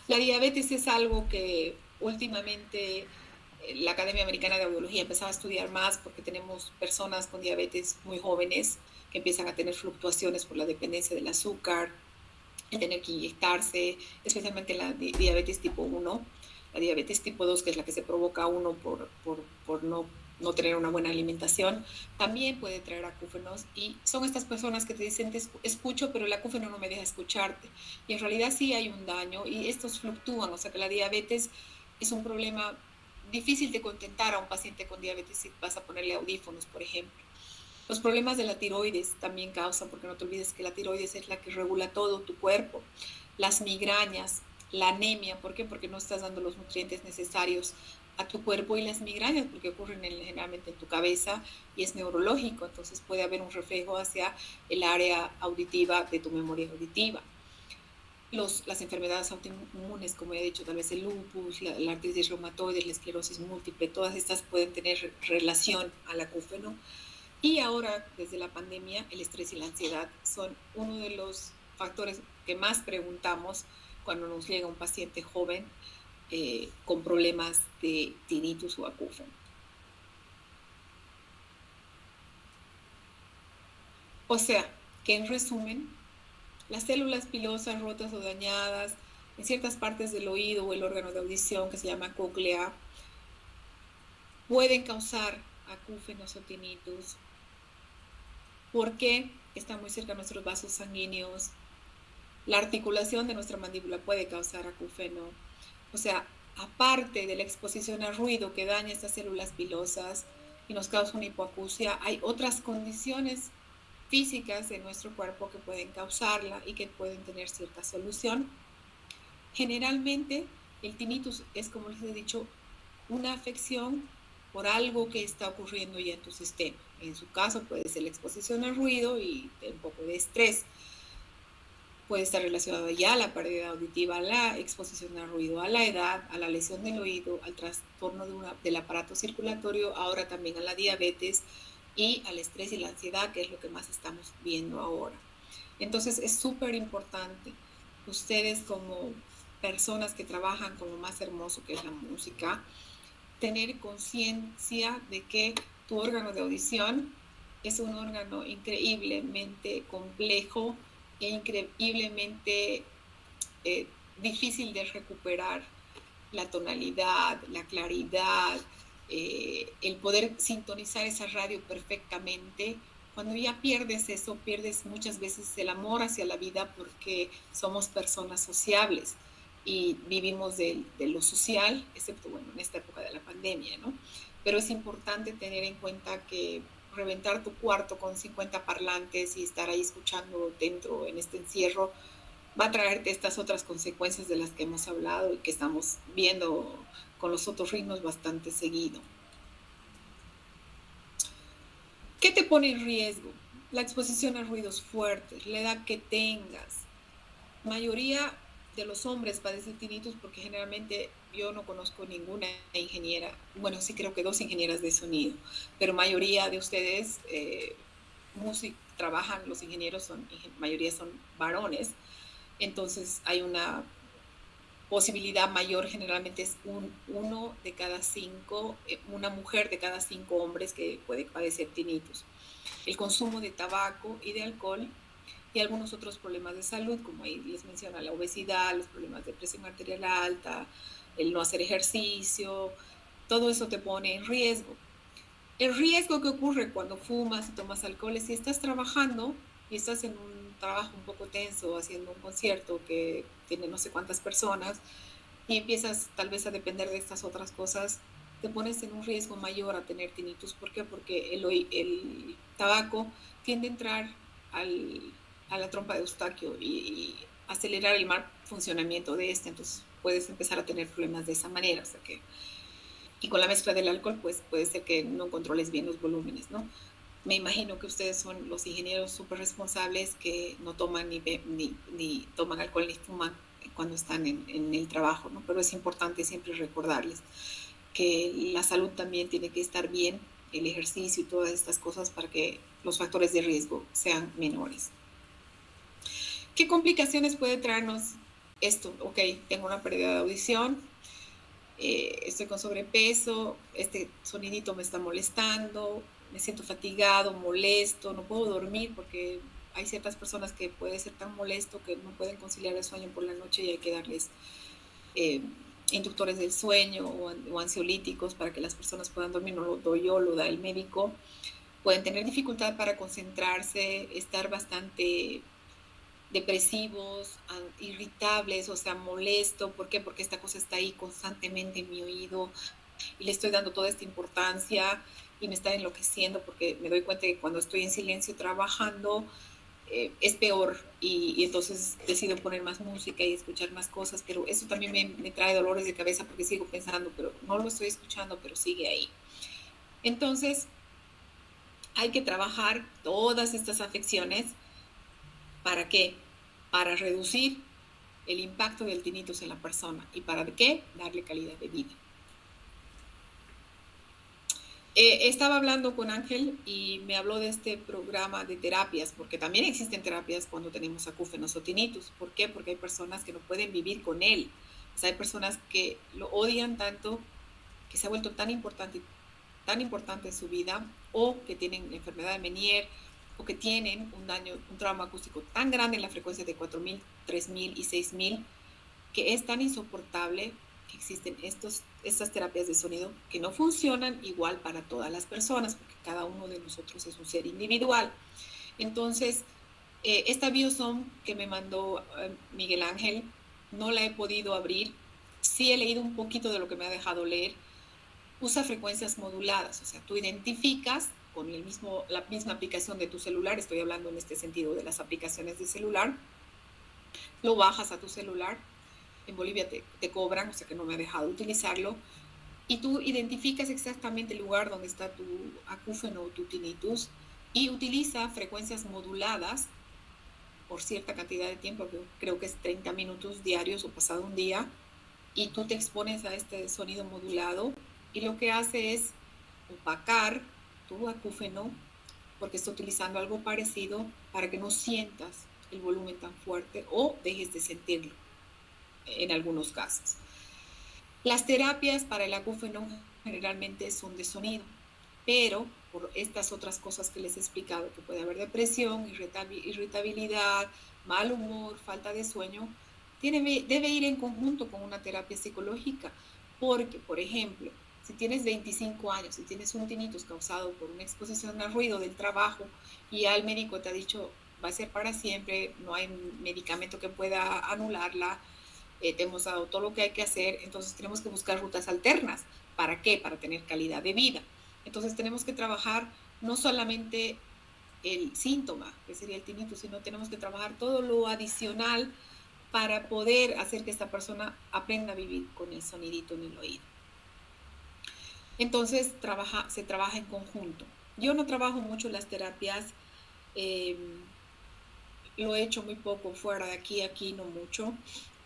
La diabetes es algo que últimamente la Academia Americana de Audiología empezaba a estudiar más porque tenemos personas con diabetes muy jóvenes que empiezan a tener fluctuaciones por la dependencia del azúcar, el tener que inyectarse, especialmente la diabetes tipo 1. La diabetes tipo 2, que es la que se provoca uno por no tener una buena alimentación, también puede traer acúfenos y son estas personas que te dicen, te escucho, pero el acúfeno no me deja escucharte. Y en realidad sí hay un daño y estos fluctúan, o sea que la diabetes es un problema difícil de contentar a un paciente con diabetes si vas a ponerle audífonos, por ejemplo. Los problemas de la tiroides también causan, porque no te olvides que la tiroides es la que regula todo tu cuerpo. Las migrañas, la anemia, ¿por qué? Porque no estás dando los nutrientes necesarios a tu cuerpo, y las migrañas porque ocurren generalmente en tu cabeza y es neurológico, entonces puede haber un reflejo hacia el área auditiva de tu memoria auditiva. Las enfermedades autoinmunes, como he dicho, tal vez el lupus, la artritis reumatoide, la esclerosis múltiple, todas estas pueden tener relación al acúfeno. Y ahora, desde la pandemia, el estrés y la ansiedad son uno de los factores que más preguntamos cuando nos llega un paciente joven con problemas de tinnitus o acúfeno. O sea, que en resumen, las células pilosas rotas o dañadas en ciertas partes del oído o el órgano de audición que se llama cóclea pueden causar acúfenos o tinnitus porque están muy cerca de nuestros vasos sanguíneos. La articulación de nuestra mandíbula puede causar acúfeno. O sea, aparte de la exposición al ruido que daña estas células pilosas y nos causa una hipoacusia, hay otras condiciones físicas en nuestro cuerpo que pueden causarla y que pueden tener cierta solución. Generalmente, el tinnitus es, como les he dicho, una afección por algo que está ocurriendo ya en tu sistema. En su caso puede ser la exposición al ruido y un poco de estrés. Puede estar relacionado ya a la pérdida auditiva, a la exposición al ruido, a la edad, a la lesión del oído, al trastorno del aparato circulatorio, ahora también a la diabetes y al estrés y la ansiedad, que es lo que más estamos viendo ahora. Entonces es súper importante, ustedes como personas que trabajan con lo más hermoso que es la música, tener conciencia de que tu órgano de audición es un órgano increíblemente complejo e increíblemente difícil de recuperar. La tonalidad, la claridad, el poder sintonizar esa radio perfectamente. Cuando ya pierdes eso, pierdes muchas veces el amor hacia la vida porque somos personas sociables y vivimos de lo social, excepto, bueno, en esta época de la pandemia, ¿no? Pero es importante tener en cuenta que reventar tu cuarto con 50 parlantes y estar ahí escuchando dentro en este encierro va a traerte estas otras consecuencias de las que hemos hablado y que estamos viendo con los otros ritmos bastante seguido. ¿Qué te pone en riesgo? La exposición a ruidos fuertes, la edad que tengas. Mayoría de los hombres padecen tinnitus porque generalmente yo no conozco ninguna ingeniera, bueno, sí creo que 2 ingenieras de sonido, pero mayoría de ustedes trabajan, los ingenieros mayoría son varones, entonces hay una posibilidad mayor, generalmente es uno de cada 5, una mujer de cada 5 hombres que puede padecer tinnitus. El consumo de tabaco y de alcohol y algunos otros problemas de salud, como ahí les menciona la obesidad, los problemas de presión arterial alta, el no hacer ejercicio, todo eso te pone en riesgo. El riesgo que ocurre cuando fumas y tomas alcohol es si estás trabajando y estás en un trabajo un poco tenso, haciendo un concierto que tiene no sé cuántas personas y empiezas tal vez a depender de estas otras cosas, te pones en un riesgo mayor a tener tinnitus. ¿Por qué? Porque el tabaco tiende a entrar a la trompa de Eustaquio y acelerar el mal funcionamiento de este, entonces puedes empezar a tener problemas de esa manera, o sea que, y con la mezcla del alcohol pues puede ser que no controles bien los volúmenes, ¿no? Me imagino que ustedes son los ingenieros súper responsables que no toman ni toman alcohol ni fuman cuando están en el trabajo, ¿no? Pero es importante siempre recordarles que la salud también tiene que estar bien, el ejercicio y todas estas cosas para que los factores de riesgo sean menores. ¿Qué complicaciones puede traernos esto? Ok, tengo una pérdida de audición, estoy con sobrepeso, este sonidito me está molestando, me siento fatigado, molesto, no puedo dormir porque hay ciertas personas que puede ser tan molesto que no pueden conciliar el sueño por la noche y hay que darles inductores del sueño o ansiolíticos para que las personas puedan dormir. No lo doy yo, lo da el médico. Pueden tener dificultad para concentrarse, estar bastante depresivos, irritables, o sea, molesto. ¿Por qué? Porque esta cosa está ahí constantemente en mi oído y le estoy dando toda esta importancia y me está enloqueciendo porque me doy cuenta que cuando estoy en silencio trabajando es peor y entonces decido poner más música y escuchar más cosas, pero eso también me trae dolores de cabeza porque sigo pensando, pero no lo estoy escuchando, pero sigue ahí. Entonces, hay que trabajar todas estas afecciones. ¿Para qué? Para reducir el impacto del tinnitus en la persona. ¿Y para qué? Darle calidad de vida. Estaba hablando con Ángel y me habló de este programa de terapias, porque también existen terapias cuando tenemos acúfenos o tinnitus. ¿Por qué? Porque hay personas que no pueden vivir con él. O sea, hay personas que lo odian tanto, que se ha vuelto tan importante en su vida, o que tienen la enfermedad de Meniere, o que tienen un trauma acústico tan grande en la frecuencia de 4000, 3000 y 6000, que es tan insoportable que existen estas terapias de sonido que no funcionan igual para todas las personas, porque cada uno de nosotros es un ser individual. Entonces, esta Biosom que me mandó Miguel Ángel, no la he podido abrir. Sí he leído un poquito de lo que me ha dejado leer. Usa frecuencias moduladas, o sea, tú identificas con la misma aplicación de tu celular, estoy hablando en este sentido de las aplicaciones de celular, lo bajas a tu celular, en Bolivia te cobran, o sea que no me ha dejado utilizarlo, y tú identificas exactamente el lugar donde está tu acúfeno o tu tinnitus y utiliza frecuencias moduladas por cierta cantidad de tiempo, creo que es 30 minutos diarios o pasado un día, y tú te expones a este sonido modulado y lo que hace es opacar tu acúfeno porque está utilizando algo parecido para que no sientas el volumen tan fuerte o dejes de sentirlo en algunos casos. Las terapias para el acúfeno generalmente son de sonido, pero por estas otras cosas que les he explicado, que puede haber depresión, irritabilidad, mal humor, falta de sueño, debe ir en conjunto con una terapia psicológica, porque, por ejemplo, si tienes 25 años, si tienes un tinnitus causado por una exposición al ruido del trabajo y ya el médico te ha dicho va a ser para siempre, no hay medicamento que pueda anularla, te hemos dado todo lo que hay que hacer, entonces tenemos que buscar rutas alternas. ¿Para qué? Para tener calidad de vida. Entonces tenemos que trabajar no solamente el síntoma, que sería el tinnitus, sino tenemos que trabajar todo lo adicional para poder hacer que esta persona aprenda a vivir con el sonidito en el oído. Entonces se trabaja en conjunto. Yo no trabajo mucho las terapias, lo he hecho muy poco fuera de aquí no mucho,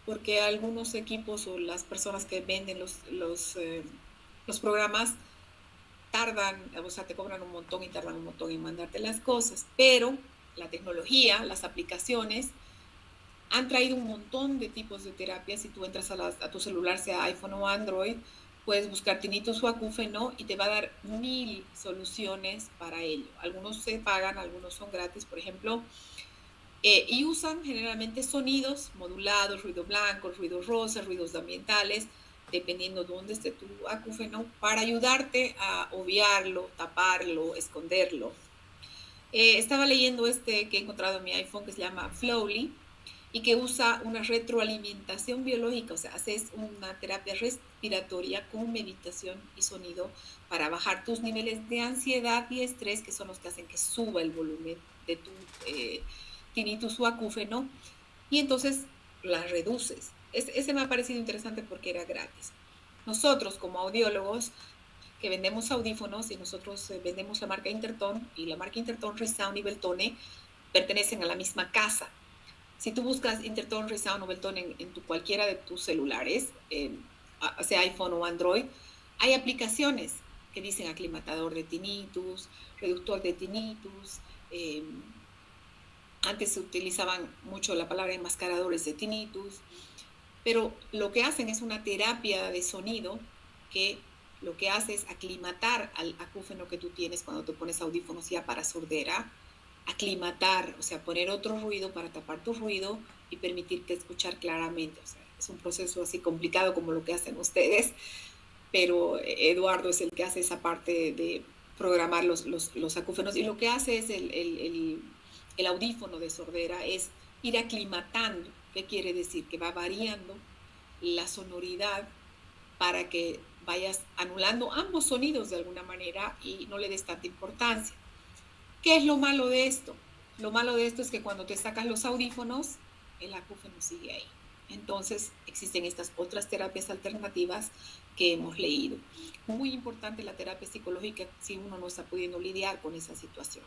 porque algunos equipos o las personas que venden los programas tardan, o sea, te cobran un montón y tardan un montón en mandarte las cosas, pero la tecnología, las aplicaciones han traído un montón de tipos de terapias. Si tú entras a tu celular, sea iPhone o Android, puedes buscar tinnitus o acúfeno y te va a dar 1000 soluciones para ello. Algunos se pagan, algunos son gratis, por ejemplo, y usan generalmente sonidos modulados, ruido blanco, ruido rosa, ruidos ambientales, dependiendo de dónde esté tu acúfeno, para ayudarte a obviarlo, taparlo, esconderlo. Estaba leyendo que he encontrado en mi iPhone que se llama Flowly y que usa una retroalimentación biológica, o sea, haces una terapia respiratoria con meditación y sonido para bajar tus niveles de ansiedad y estrés, que son los que hacen que suba el volumen de tu tinnitus o acúfeno, y entonces las reduces. Ese me ha parecido interesante porque era gratis. Nosotros como audiólogos que vendemos audífonos y nosotros vendemos la marca Intertone, y la marca Intertone, Resound y Beltone pertenecen a la misma casa. Si tú buscas Intertone, Resound o Beltone en cualquiera de tus celulares, sea iPhone o Android, hay aplicaciones que dicen aclimatador de tinnitus, reductor de tinnitus. Antes se utilizaban mucho la palabra enmascaradores de tinnitus, pero lo que hacen es una terapia de sonido que lo que hace es aclimatar al acúfeno que tú tienes cuando te pones audífonos ya para sordera, aclimatar, o sea, poner otro ruido para tapar tu ruido y permitirte escuchar claramente. O sea, es un proceso así complicado como lo que hacen ustedes, pero Eduardo es el que hace esa parte de programar los acúfenos, y lo que hace es el audífono de sordera es ir aclimatando. ¿Qué quiere decir? Que va variando la sonoridad para que vayas anulando ambos sonidos de alguna manera y no le des tanta importancia. ¿Qué es lo malo de esto? Lo malo de esto es que cuando te sacas los audífonos, el acúfeno sigue ahí. Entonces existen estas otras terapias alternativas que hemos leído. Muy importante la terapia psicológica si uno no está pudiendo lidiar con esa situación.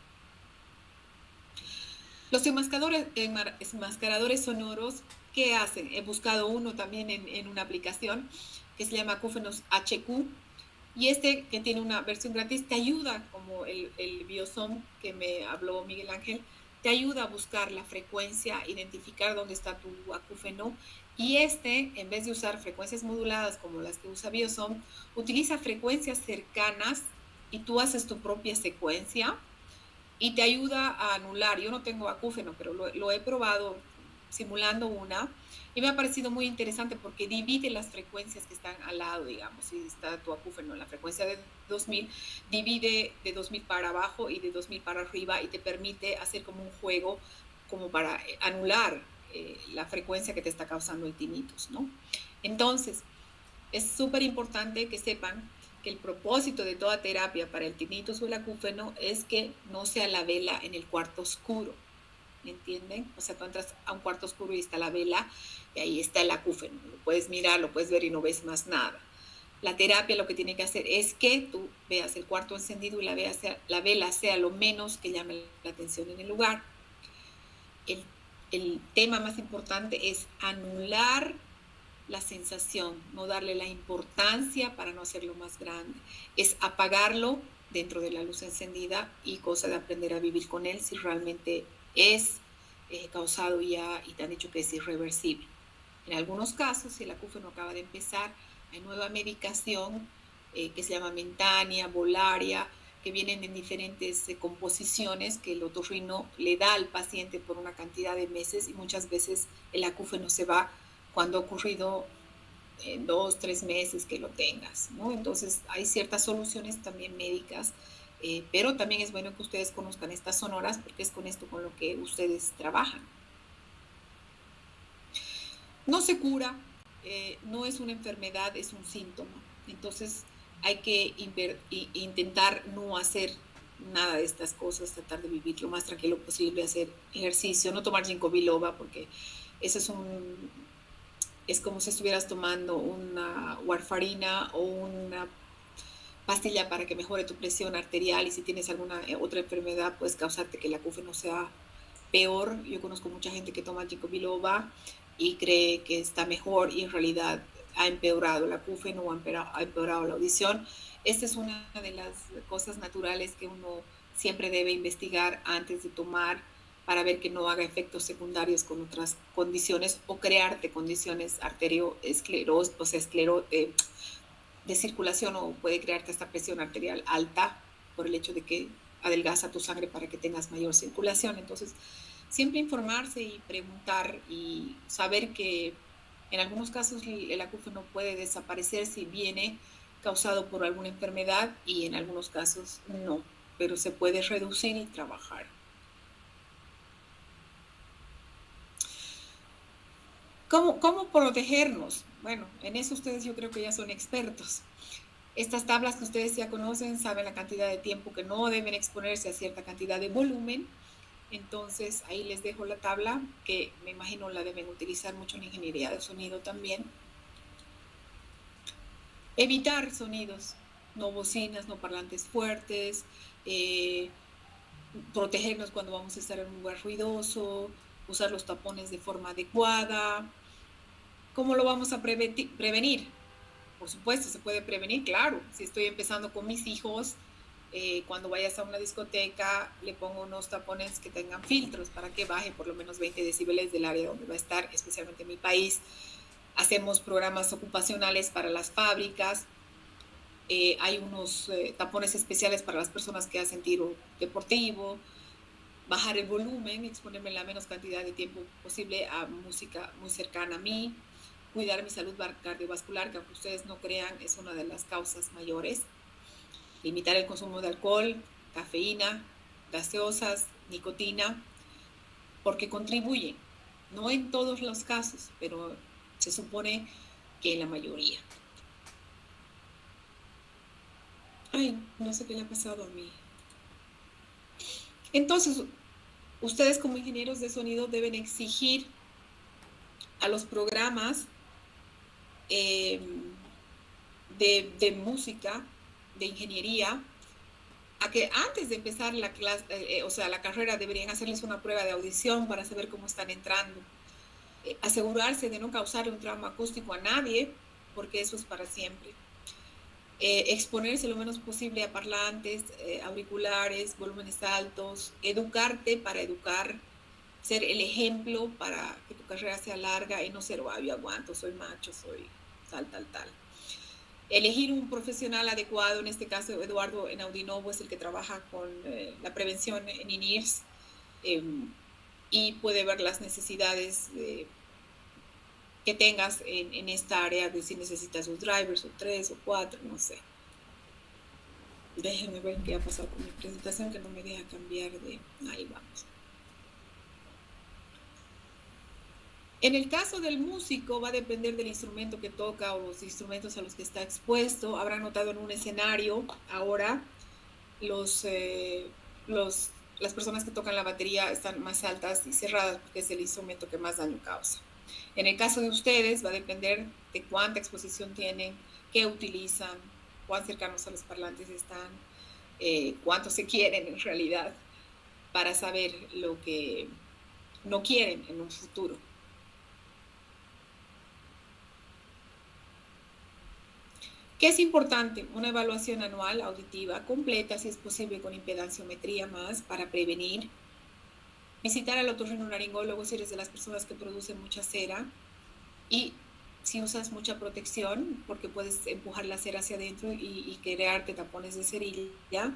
Los enmascaradores sonoros, ¿qué hacen? He buscado uno también en una aplicación que se llama Acúfenos HQ, y que tiene una versión gratis, te ayuda, como el Biosom que me habló Miguel Ángel, te ayuda a buscar la frecuencia, identificar dónde está tu acúfeno, y en vez de usar frecuencias moduladas como las que usa Biosom, utiliza frecuencias cercanas y tú haces tu propia secuencia y te ayuda a anular. Yo no tengo acúfeno, pero lo he probado simulando una y me ha parecido muy interesante porque divide las frecuencias que están al lado, digamos. Si está tu acúfeno en la frecuencia de 2000, divide de 2000 para abajo y de 2000 para arriba y te permite hacer como un juego como para anular la frecuencia que te está causando el tinnitus, ¿no? Entonces, es súper importante que sepan que el propósito de toda terapia para el tinnitus o el acúfeno es que no sea la vela en el cuarto oscuro, ¿me entienden? O sea, tú entras a un cuarto oscuro y está la vela y ahí está el acúfeno, lo puedes mirar, lo puedes ver y no ves más nada. La terapia lo que tiene que hacer es que tú veas el cuarto encendido y la vela sea lo menos que llame la atención en el lugar. El tema más importante es anular la sensación, no darle la importancia para no hacerlo más grande. Es apagarlo dentro de la luz encendida y cosa de aprender a vivir con él si realmente es causado ya y te han dicho que es irreversible. En algunos casos, si el acúfeno acaba de empezar, hay nueva medicación que se llama Mentania, Volaria, que vienen en diferentes composiciones que el otorrino le da al paciente por una cantidad de meses y muchas veces el acúfeno se va cuando ha ocurrido en 2, 3 meses que lo tengas, ¿no? Entonces hay ciertas soluciones también médicas, pero también es bueno que ustedes conozcan estas sonoras porque es con esto con lo que ustedes trabajan. No se cura, no es una enfermedad, es un síntoma. Entonces hay que intentar no hacer nada de estas cosas, tratar de vivir lo más tranquilo posible, hacer ejercicio, no tomar ginkgo biloba porque eso es como si estuvieras tomando una warfarina o una pastilla para que mejore tu presión arterial y si tienes alguna otra enfermedad puedes causarte que el acúfeno sea peor. Yo conozco mucha gente que toma ginkgo biloba y cree que está mejor y en realidad ha empeorado el acúfeno o ha empeorado la audición. Esta es una de las cosas naturales que uno siempre debe investigar antes de tomar para ver que no haga efectos secundarios con otras condiciones o crearte condiciones arterioscleros, o sea, de circulación o puede crearte esta presión arterial alta por el hecho de que adelgaza tu sangre para que tengas mayor circulación. Entonces, siempre informarse y preguntar y saber que en algunos casos el acúfeno puede desaparecer si viene causado por alguna enfermedad y en algunos casos no, pero se puede reducir y trabajar. ¿Cómo protegernos? Bueno, en eso ustedes yo creo que ya son expertos. Estas tablas que ustedes ya conocen saben la cantidad de tiempo que no deben exponerse a cierta cantidad de volumen. Entonces ahí les dejo la tabla que me imagino la deben utilizar mucho en ingeniería de sonido también. Evitar sonidos, no bocinas, no parlantes fuertes, protegernos cuando vamos a estar en un lugar ruidoso, usar los tapones de forma adecuada. ¿Cómo lo vamos a prevenir? Por supuesto, se puede prevenir, claro. Si estoy empezando con mis hijos, cuando vayas a una discoteca, le pongo unos tapones que tengan filtros para que baje por lo menos 20 decibeles del área donde va a estar, especialmente en mi país. Hacemos programas ocupacionales para las fábricas. Hay unos tapones especiales para las personas que hacen tiro deportivo. Bajar el volumen, exponerme la menos cantidad de tiempo posible a música muy cercana a mí. Cuidar mi salud cardiovascular, que aunque ustedes no crean, es una de las causas mayores. Limitar el consumo de alcohol, cafeína, gaseosas, nicotina, porque contribuyen. No en todos los casos, pero se supone que en la mayoría. Ay, no sé qué le ha pasado a mí. Entonces, ustedes como ingenieros de sonido deben exigir a los programas de música, de ingeniería, a que antes de empezar la clase, o sea, la carrera, deberían hacerles una prueba de audición para saber cómo están entrando. Asegurarse de no causarle un trauma acústico a nadie, porque eso es para siempre. Exponerse lo menos posible a parlantes, auriculares, volúmenes altos, educarte para educar, ser el ejemplo para que tu carrera sea larga y no ser, yo aguanto, soy macho, soy tal. Elegir un profesional adecuado, en este caso Eduardo en Audinovo es el que trabaja con la prevención en INIRS y puede ver las necesidades que tengas en esta área, de si necesitas dos drivers o 3 o 4, no sé. Déjenme ver qué ha pasado con mi presentación, que no me deja cambiar de... Ahí vamos. En el caso del músico va a depender del instrumento que toca o los instrumentos a los que está expuesto. Habrán notado en un escenario ahora las personas que tocan la batería están más altas y cerradas porque es el instrumento que más daño causa. En el caso de ustedes va a depender de cuánta exposición tienen, qué utilizan, cuán cercanos a los parlantes están, cuánto se quieren en realidad, para saber lo que no quieren en un futuro. ¿Qué es importante? Una evaluación anual auditiva completa, si es posible con impedanciometría más, para prevenir. Visitar al otorrinolaringólogo si eres de las personas que producen mucha cera. Y si usas mucha protección, porque puedes empujar la cera hacia adentro y crearte tapones de cerilla.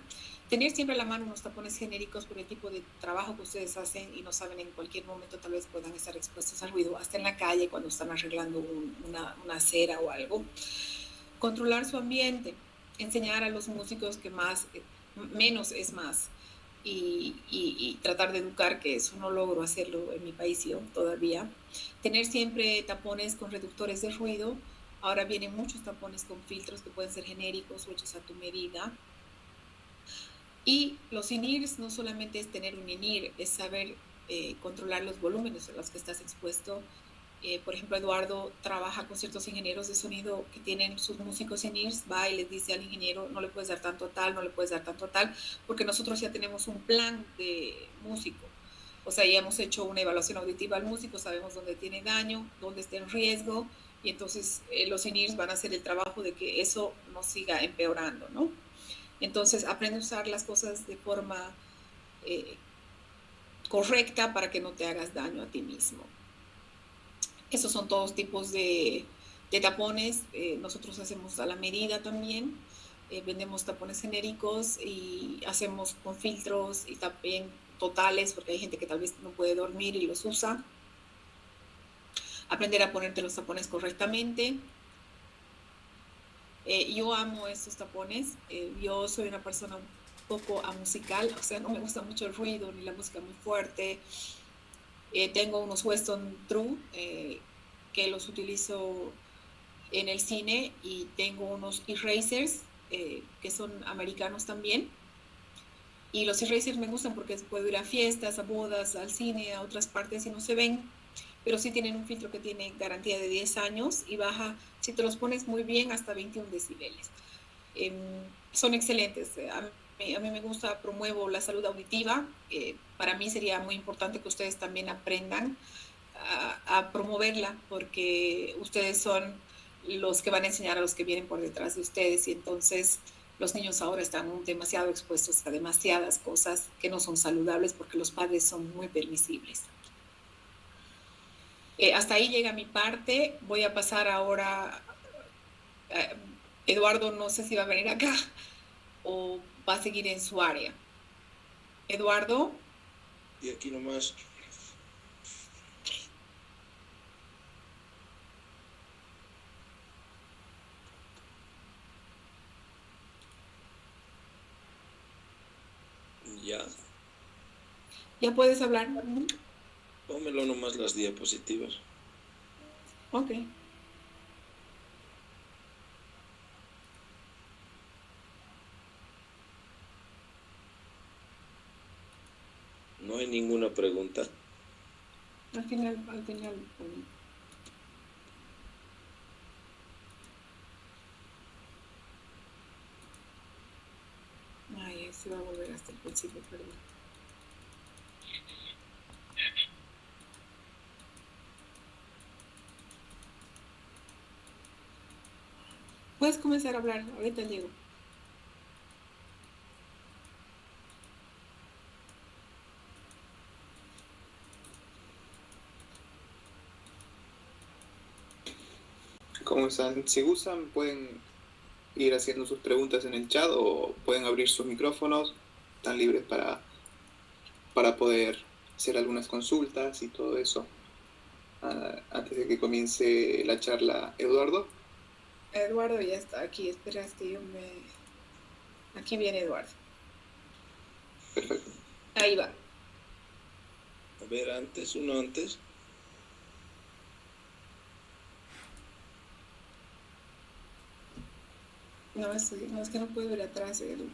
Tener siempre a la mano unos tapones genéricos por el tipo de trabajo que ustedes hacen y no saben, en cualquier momento tal vez puedan estar expuestos al ruido, hasta en la calle cuando están arreglando una acera o algo. Controlar su ambiente, enseñar a los músicos que menos es más, y tratar de educar, que eso no logro hacerlo en mi país yo todavía. Tener siempre tapones con reductores de ruido. Ahora vienen muchos tapones con filtros que pueden ser genéricos o hechos a tu medida. Y los INIRs no solamente es tener un INIR, es saber controlar los volúmenes a los que estás expuesto. Por ejemplo, Eduardo trabaja con ciertos ingenieros de sonido que tienen sus músicos en INIRS, va y les dice al ingeniero, no le puedes dar tanto a tal, no le puedes dar tanto a tal, porque nosotros ya tenemos un plan de músico. O sea, ya hemos hecho una evaluación auditiva al músico, sabemos dónde tiene daño, dónde está en riesgo, y entonces los INIRS van a hacer el trabajo de que eso no siga empeorando, ¿no? Entonces, aprende a usar las cosas de forma correcta para que no te hagas daño a ti mismo. Esos son todos tipos de tapones. Nosotros hacemos a la medida también. Vendemos tapones genéricos y hacemos con filtros y también totales, porque hay gente que tal vez no puede dormir y los usa. Aprender a ponerte los tapones correctamente. Yo amo estos tapones. Yo soy una persona un poco amusical, o sea, no me gusta mucho el ruido ni la música muy fuerte. Tengo unos Weston True que los utilizo en el cine, y tengo unos erasers que son americanos también. Y los erasers me gustan porque puedo ir a fiestas, a bodas, al cine, a otras partes y no se ven, pero sí tienen un filtro que tiene garantía de 10 años y baja, si te los pones muy bien, hasta 21 decibeles. Son excelentes. A mí me gusta, promuevo la salud auditiva. Para mí sería muy importante que ustedes también aprendan a promoverla, porque ustedes son los que van a enseñar a los que vienen por detrás de ustedes, y entonces los niños ahora están demasiado expuestos a demasiadas cosas que no son saludables porque los padres son muy permisibles. Hasta ahí llega mi parte. Voy a pasar ahora... Eduardo no sé si va a venir acá o va a seguir en su área. Eduardo. Y aquí nomás. Ya. Ya puedes hablar. Pónmelo nomás las diapositivas. Ok. No hay ninguna pregunta. Al final. Ay, se va a volver hasta el principio, perdón. Puedes comenzar a hablar, ahorita llego. ¿Cómo están? Si gustan, pueden ir haciendo sus preguntas en el chat o pueden abrir sus micrófonos, están libres para poder hacer algunas consultas y todo eso. Antes de que comience la charla, Eduardo. Eduardo ya está aquí, esperas que Aquí viene Eduardo. Perfecto. Ahí va. A ver, uno antes. No, es que no puedo ver atrás, Edu.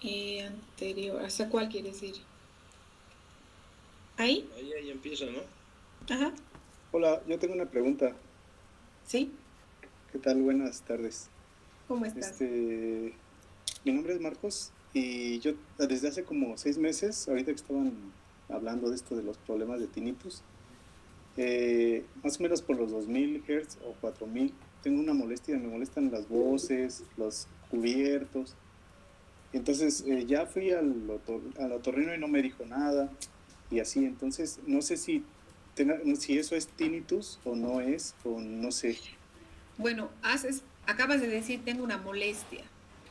Y anterior, ¿hasta cuál quieres ir? ¿Ahí? Ahí empieza, ¿no? Ajá. Hola, yo tengo una pregunta. ¿Sí? ¿Qué tal? Buenas tardes. ¿Cómo estás? Mi nombre es Marcos y yo desde hace como 6 meses, ahorita que estaban hablando de esto de los problemas de tinnitus, más o menos por los 2000 Hz o 4000, tengo una molestia, me molestan las voces, los cubiertos. Entonces ya fui al otorrino y no me dijo nada y así, entonces no sé si eso es tinnitus o no es, o no sé. Bueno, acabas de decir, tengo una molestia.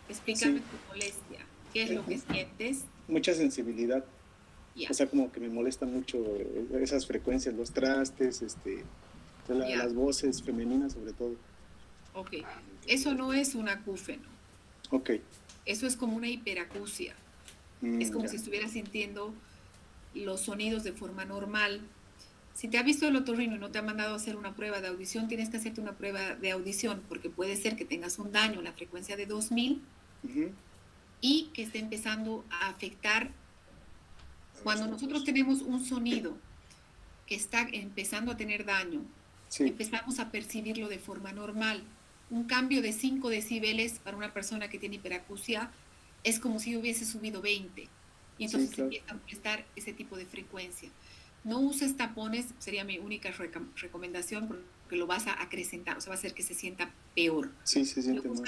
Explícame Sí. tu molestia. ¿Qué es lo que sientes? Mucha sensibilidad. Ya. O sea, como que me molestan mucho esas frecuencias, los trastes, las voces femeninas sobre todo. Ok. Eso no es un acúfeno. Ok. Eso es como una hiperacusia. Es como si estuvieras sintiendo los sonidos de forma normal. Si te ha visto el otorrino y no te ha mandado a hacer una prueba de audición, tienes que hacerte una prueba de audición porque puede ser que tengas un daño en la frecuencia de 2000 y que esté empezando a afectar. Cuando nosotros tenemos un sonido que está empezando a tener daño, empezamos a percibirlo de forma normal. Un cambio de 5 decibeles para una persona que tiene hiperacusia es como si hubiese subido 20. Y entonces empieza a molestar ese tipo de frecuencia. No uses tapones, sería mi única recomendación, porque lo vas a acrecentar, o sea, va a hacer que se sienta peor. Sí, se siente más.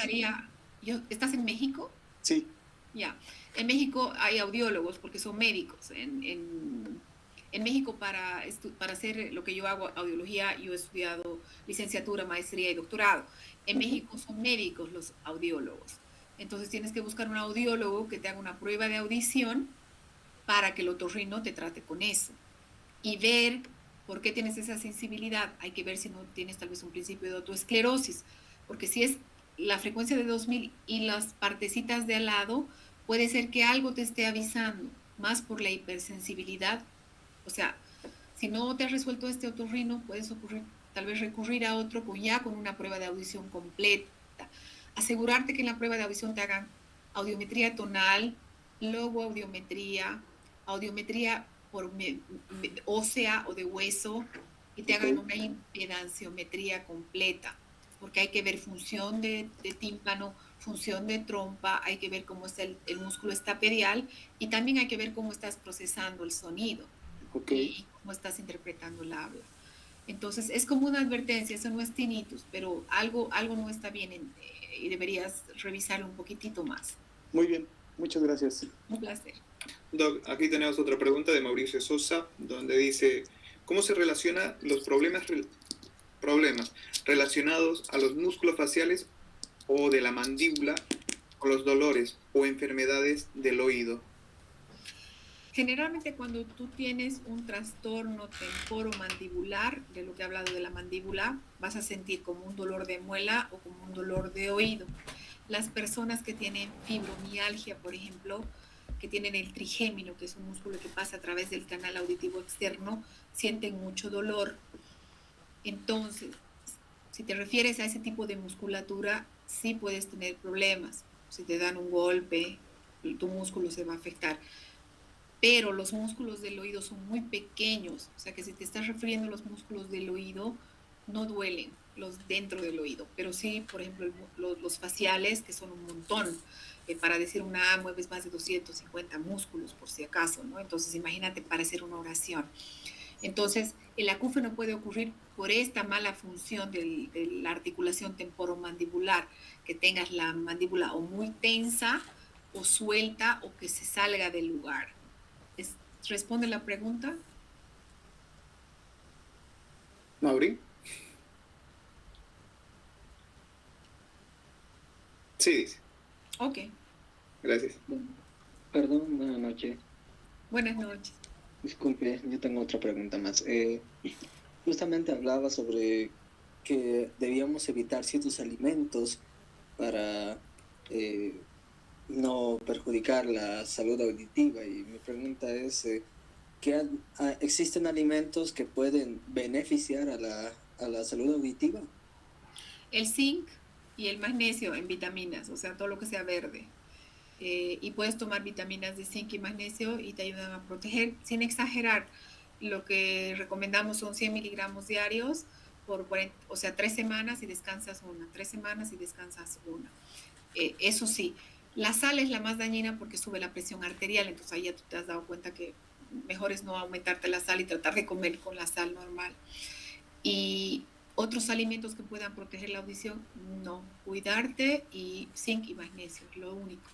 ¿Estás en México? Sí. Ya. En México hay audiólogos porque son médicos. En México para hacer lo que yo hago, audiología, yo he estudiado licenciatura, maestría y doctorado. En México son médicos los audiólogos. Entonces tienes que buscar un audiólogo que te haga una prueba de audición para que el otorrino te trate con eso. Y ver por qué tienes esa sensibilidad. Hay que ver si no tienes tal vez un principio de otoesclerosis. Porque si es la frecuencia de 2000 y las partecitas de al lado, puede ser que algo te esté avisando, más por la hipersensibilidad. O sea, si no te has resuelto este otorrino, puedes tal vez recurrir a otro con una prueba de audición completa. Asegurarte que en la prueba de audición te hagan audiometría tonal, logoaudiometría, audiometría por ósea o de hueso, y te hagan una impedanciometría completa, porque hay que ver función de tímpano, función de trompa, hay que ver cómo está el músculo estapedial y también hay que ver cómo estás procesando el sonido y cómo estás interpretando el habla. Entonces es como una advertencia, eso no es tinnitus, pero algo no está bien y deberías revisarlo un poquitito más. Muy bien, muchas gracias. Un placer. Doc, aquí tenemos otra pregunta de Mauricio Sosa, donde dice, ¿cómo se relacionan los problemas relacionados a los músculos faciales o de la mandíbula con los dolores o enfermedades del oído? Generalmente cuando tú tienes un trastorno temporomandibular, de lo que he hablado de la mandíbula, vas a sentir como un dolor de muela o como un dolor de oído. Las personas que tienen fibromialgia, por ejemplo, que tienen el trigémino, que es un músculo que pasa a través del canal auditivo externo, sienten mucho dolor. Entonces, si te refieres a ese tipo de musculatura, sí puedes tener problemas. Si te dan un golpe, tu músculo se va a afectar. Pero los músculos del oído son muy pequeños, o sea que si te estás refiriendo a los músculos del oído, no duelen los dentro del oído, pero sí, por ejemplo, los faciales, que son un montón. Para decir una A mueves más de 250 músculos, por si acaso, ¿no? Entonces, imagínate para hacer una oración. Entonces, el acúfeno puede ocurrir por esta mala función de la articulación temporomandibular, que tengas la mandíbula o muy tensa, o suelta, o que se salga del lugar. ¿Responde la pregunta? ¿Mauri? Sí, dice. Ok, Gracias. Perdón, buenas noches. buenas noches. Disculpe, yo tengo otra pregunta más. Justamente hablaba sobre que debíamos evitar ciertos alimentos para no perjudicar la salud auditiva. Y mi pregunta es, ¿existen alimentos que pueden beneficiar a la salud auditiva? El zinc y el magnesio en vitaminas, o sea, todo lo que sea verde. Y puedes tomar vitaminas de zinc y magnesio y te ayudan a proteger, sin exagerar. Lo que recomendamos son 100 miligramos diarios por 40, o sea, 3 semanas y descansas una, 3 semanas y descansas una. Eso sí, la sal es la más dañina porque sube la presión arterial, entonces ahí ya tú te has dado cuenta que mejor es no aumentarte la sal y tratar de comer con la sal normal. Y otros alimentos que puedan proteger la audición, no. Cuidarte y zinc y magnesio, es lo único.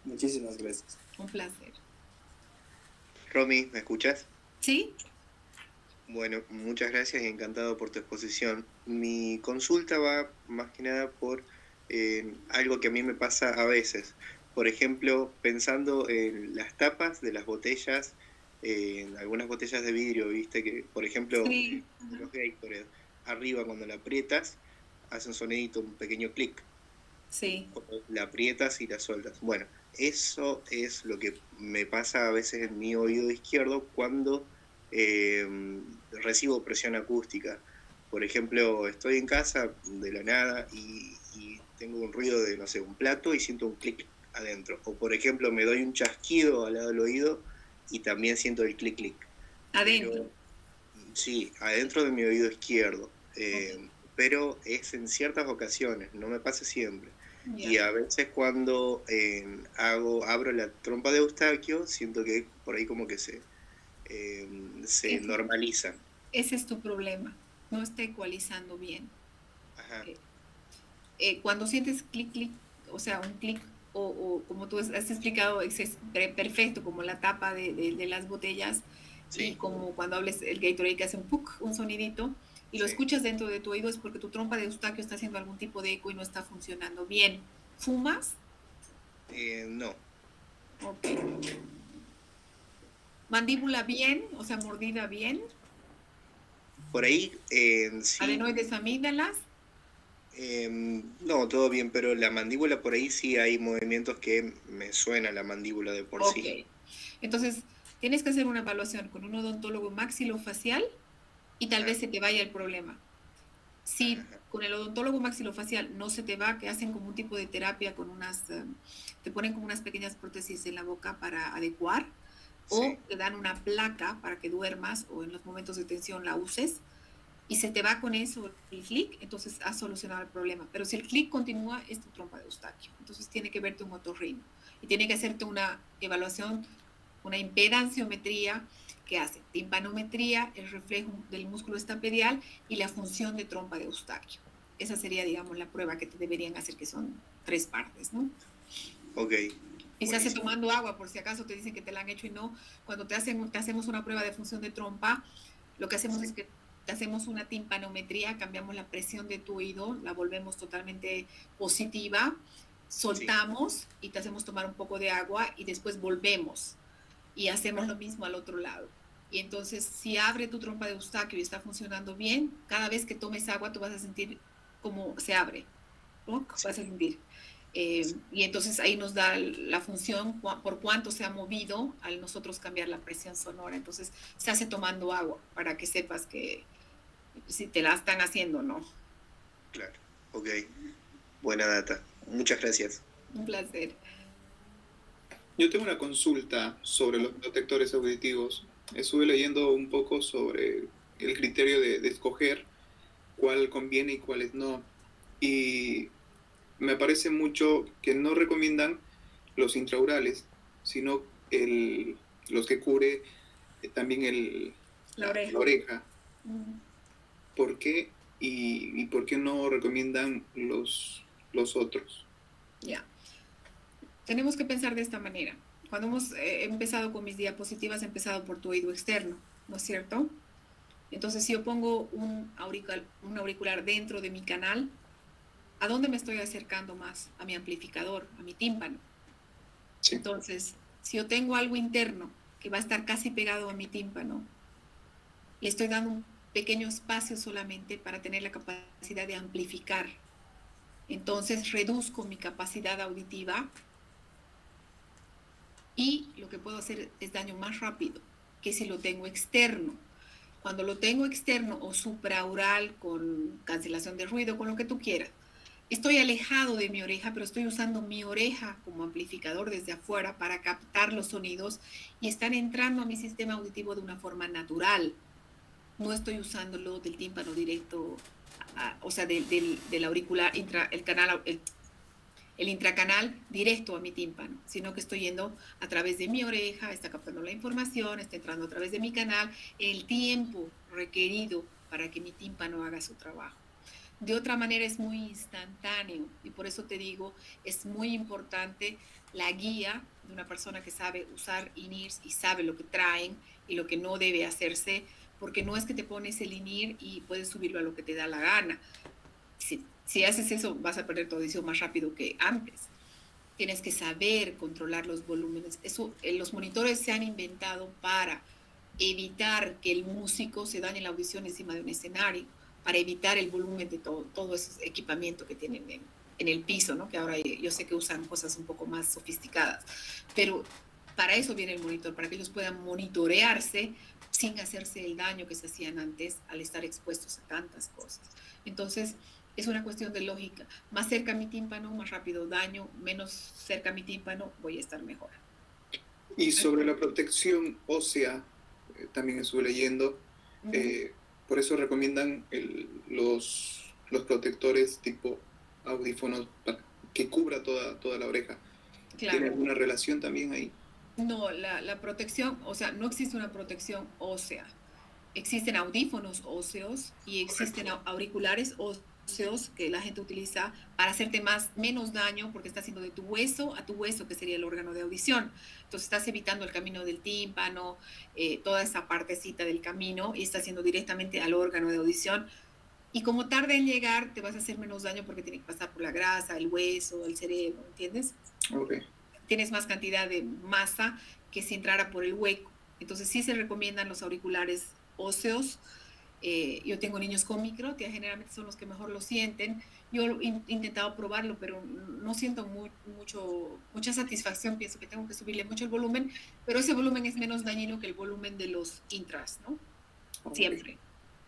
Muchísimas gracias. Un placer. Romy, ¿me escuchas? ¿Sí? Bueno, muchas gracias y encantado por tu exposición. Mi consulta va más que nada por algo que a mí me pasa a veces. Por ejemplo, pensando en las tapas de las botellas, en algunas botellas de vidrio, viste que, por ejemplo, Sí. los Gatorade, arriba cuando la aprietas, hace un sonidito, un pequeño clic. Sí. La aprietas y la sueltas. Bueno, eso es lo que me pasa a veces en mi oído izquierdo cuando recibo presión acústica. Por ejemplo, estoy en casa de la nada y tengo un ruido de, no sé, un plato y siento un clic adentro. O por ejemplo, me doy un chasquido al lado del oído y también siento el clic clic. Adentro. Sí, adentro de mi oído izquierdo. Pero es en ciertas ocasiones, no me pasa siempre. Ya. Y a veces cuando abro la trompa de Eustaquio, siento que por ahí como que se normalizan. Ese es tu problema. No está ecualizando bien. Ajá. Cuando sientes clic, clic, o sea, un clic, o como tú has explicado, es perfecto, como la tapa de las botellas, Sí. y como cuando hables el Gatorade que hace un puc, un sonidito, y lo Sí. escuchas dentro de tu oído, es porque tu trompa de Eustaquio está haciendo algún tipo de eco y no está funcionando bien. ¿Fumas? No. Ok. ¿Mandíbula bien? O sea, mordida bien. Por ahí sí. ¿Adenoides, amígdalas? No, todo bien, pero la mandíbula por ahí sí hay movimientos que me suena la mandíbula de por sí. Ok. Entonces, tienes que hacer una evaluación con un odontólogo maxilofacial y tal vez se te vaya el problema. Si con el odontólogo maxilofacial no se te va, que hacen como un tipo de terapia con unas, te ponen como unas pequeñas prótesis en la boca para adecuar, o te dan una placa para que duermas o en los momentos de tensión la uses, y se te va con eso el clic, entonces has solucionado el problema. Pero si el clic continúa, es tu trompa de Eustaquio. Entonces tiene que verte un otorrino y tiene que hacerte una evaluación, una impedanciometría que hace timpanometría, el reflejo del músculo estapedial y la función de trompa de Eustaquio. Esa sería, digamos, la prueba que te deberían hacer, que son 3 partes, ¿no? Ok. Y se hace tomando agua, por si acaso te dicen que te la han hecho y no. Cuando te hacemos una prueba de función de trompa, lo que hacemos es que te hacemos una timpanometría, cambiamos la presión de tu oído, la volvemos totalmente positiva, soltamos y te hacemos tomar un poco de agua y después volvemos y hacemos lo mismo al otro lado. Y entonces, si abre tu trompa de Eustaquio y está funcionando bien, cada vez que tomes agua tú vas a sentir como se abre, ¿no? Vas a sentir. Y entonces ahí nos da la función por cuánto se ha movido al nosotros cambiar la presión sonora. Entonces se hace tomando agua para que sepas que si te la están haciendo o no. Claro, ok. Buena data. Muchas gracias. Un placer. Yo tengo una consulta sobre los detectores auditivos. Estuve leyendo un poco sobre el criterio de escoger cuál conviene y cuáles no. Y me parece mucho que no recomiendan los intraurales, sino los que cubre también la oreja. ¿Por qué? ¿Y por qué no recomiendan los otros? Ya. Tenemos que pensar de esta manera. Cuando hemos empezado con mis diapositivas, he empezado por tu oído externo, ¿no es cierto? Entonces, si yo pongo un auricular dentro de mi canal, ¿a dónde me estoy acercando más? A mi amplificador, a mi tímpano. Sí. Entonces, si yo tengo algo interno que va a estar casi pegado a mi tímpano, le estoy dando un pequeño espacio solamente para tener la capacidad de amplificar. Entonces, reduzco mi capacidad auditiva y lo que puedo hacer es daño más rápido que si lo tengo externo. Cuando lo tengo externo o supraoral con cancelación de ruido, con lo que tú quieras, estoy alejado de mi oreja, pero estoy usando mi oreja como amplificador desde afuera para captar los sonidos y están entrando a mi sistema auditivo de una forma natural. No estoy usándolo del tímpano directo, o sea, del auricular, el intracanal directo a mi tímpano, sino que estoy yendo a través de mi oreja, está captando la información, está entrando a través de mi canal, el tiempo requerido para que mi tímpano haga su trabajo. De otra manera es muy instantáneo y por eso te digo, es muy importante la guía de una persona que sabe usar in-ears y sabe lo que traen y lo que no debe hacerse, porque no es que te pones el in-ear y puedes subirlo a lo que te da la gana. Si haces eso, vas a perder tu audición más rápido que antes. Tienes que saber controlar los volúmenes. Eso, los monitores se han inventado para evitar que el músico se dañe la audición encima de un escenario, para evitar el volumen de todo ese equipamiento que tienen en el piso, ¿no? Que ahora yo sé que usan cosas un poco más sofisticadas, pero para eso viene el monitor, para que ellos puedan monitorearse sin hacerse el daño que se hacían antes al estar expuestos a tantas cosas. Entonces, es una cuestión de lógica. Más cerca a mi tímpano, más rápido daño, menos cerca a mi tímpano, voy a estar mejor. Y sobre la protección ósea, también estuve leyendo, por eso recomiendan los protectores tipo audífonos que cubra toda la oreja. Claro. ¿Tiene alguna relación también ahí? No, la protección, o sea, no existe una protección ósea. Existen audífonos óseos y existen auriculares óseos que la gente utiliza para hacerte menos daño porque está haciendo de tu hueso a tu hueso, que sería el órgano de audición. Entonces estás evitando el camino del tímpano, toda esa partecita del camino, y estás haciendo directamente al órgano de audición. Y como tarda en llegar, te vas a hacer menos daño porque tiene que pasar por la grasa, el hueso, el cerebro, ¿entiendes? Okay. Tienes más cantidad de masa que si entrara por el hueco. Entonces sí se recomiendan los auriculares óseos. Yo tengo niños con microtia, generalmente son los que mejor lo sienten. Yo he intentado probarlo, pero no siento mucha satisfacción. Pienso que tengo que subirle mucho el volumen, pero ese volumen es menos dañino que el volumen de los intras, ¿no? Okay. Siempre,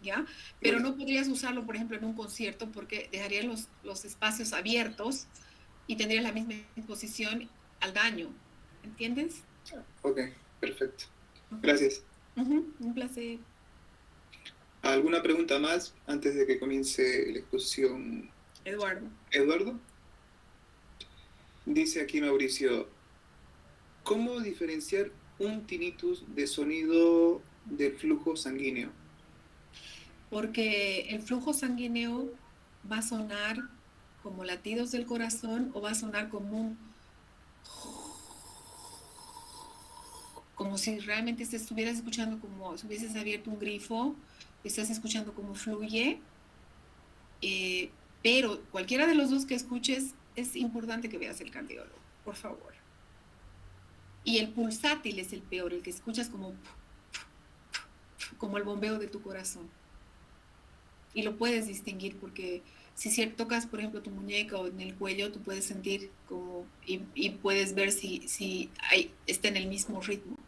¿ya? Pero no podrías usarlo, por ejemplo, en un concierto porque dejarías los espacios abiertos y tendrías la misma exposición al daño, ¿entiendes? Ok, perfecto. Gracias. Un placer. ¿Alguna pregunta más antes de que comience la exposición? Eduardo. Dice aquí Mauricio, ¿cómo diferenciar un tinnitus de sonido del flujo sanguíneo? Porque el flujo sanguíneo va a sonar como latidos del corazón o va a sonar como si realmente te estuvieras escuchando, como si hubieses abierto un grifo, estás escuchando cómo fluye, pero cualquiera de los dos que escuches, es importante que veas el cardiólogo, por favor. Y el pulsátil es el peor, el que escuchas como el bombeo de tu corazón. Y lo puedes distinguir porque si tocas, por ejemplo, tu muñeca o en el cuello, tú puedes sentir como, y puedes ver si está en el mismo ritmo.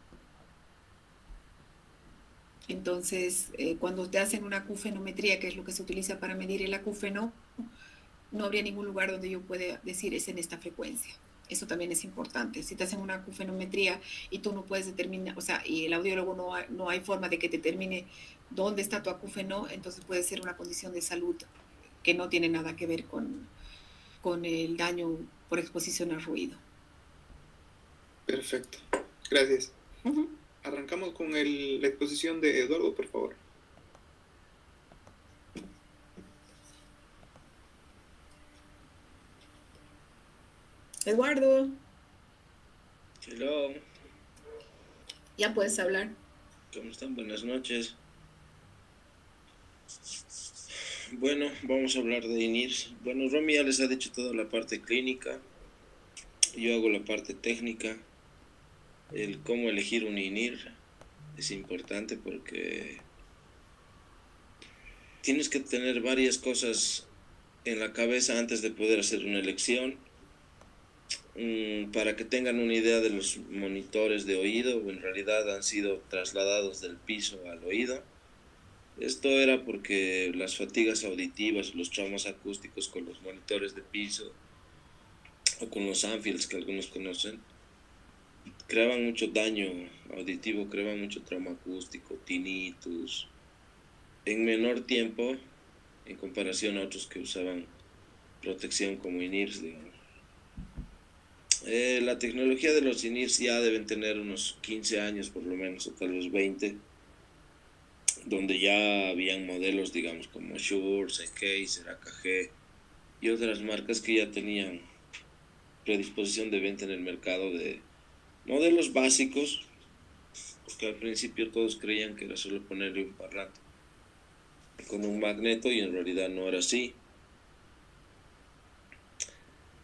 Entonces, cuando te hacen una acufenometría, que es lo que se utiliza para medir el acúfeno, no habría ningún lugar donde yo pueda decir es en esta frecuencia. Eso también es importante. Si te hacen una acufenometría y tú no puedes determinar, o sea, y el audiólogo no hay forma de que te determine dónde está tu acúfeno, entonces puede ser una condición de salud que no tiene nada que ver con el daño por exposición al ruido. Perfecto. Gracias. Arrancamos con la exposición de Eduardo, por favor. Eduardo. Hello. Ya puedes hablar. ¿Cómo están? Buenas noches. Bueno, vamos a hablar de INIR. Bueno, Romy ya les ha dicho toda la parte clínica. Yo hago la parte técnica. El cómo elegir un INIR es importante porque tienes que tener varias cosas en la cabeza antes de poder hacer una elección. Para que tengan una idea de los monitores de oído, en realidad han sido trasladados del piso al oído. Esto era porque las fatigas auditivas, los traumas acústicos con los monitores de piso o con los Anfields que algunos conocen, creaban mucho daño auditivo, creaban mucho trauma acústico, tinnitus, en menor tiempo en comparación a otros que usaban protección como INIRS, digamos. La tecnología de los INIRS ya deben tener unos 15 años por lo menos, o tal vez 20, donde ya habían modelos, digamos, como Shure, Sennheiser, AKG y otras marcas que ya tenían predisposición de venta en el mercado de modelos básicos, porque al principio todos creían que era solo ponerle un parlante con un magneto y en realidad no era así.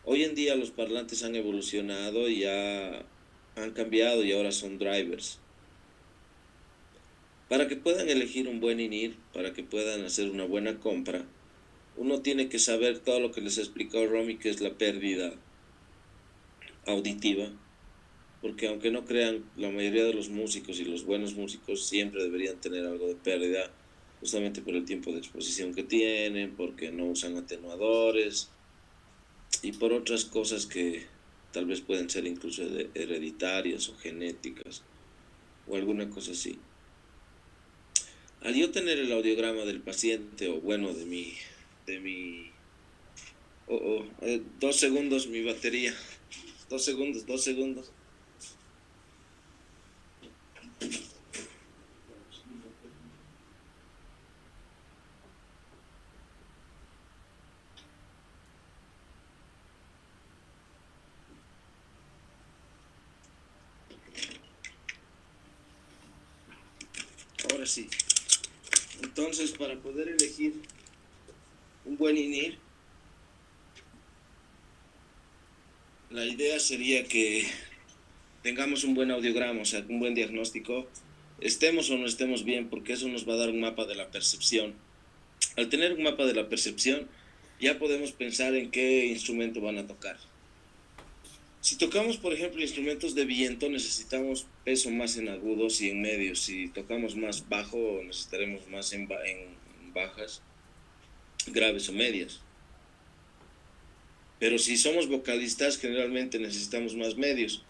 Hoy en día los parlantes han evolucionado y ya han cambiado y ahora son drivers. Para que puedan elegir un buen INIR, para que puedan hacer una buena compra, uno tiene que saber todo lo que les ha explicado Romy, que es la pérdida auditiva, porque aunque no crean, la mayoría de los músicos y los buenos músicos siempre deberían tener algo de pérdida, justamente por el tiempo de exposición que tienen, porque no usan atenuadores y por otras cosas que tal vez pueden ser incluso hereditarias o genéticas o alguna cosa así. Al yo tener el audiograma del paciente, o bueno, de mi 2 segundos mi batería, 2 segundos. Ahora sí. Entonces, para poder elegir un buen INIR, la idea sería que tengamos un buen audiograma, o sea, un buen diagnóstico, estemos o no estemos bien, porque eso nos va a dar un mapa de la percepción. Al tener un mapa de la percepción, ya podemos pensar en qué instrumento van a tocar. Si tocamos, por ejemplo, instrumentos de viento, necesitamos peso más en agudos y en medios. Si tocamos más bajo, necesitaremos más en bajas, graves o medias. Pero si somos vocalistas, generalmente necesitamos más medios.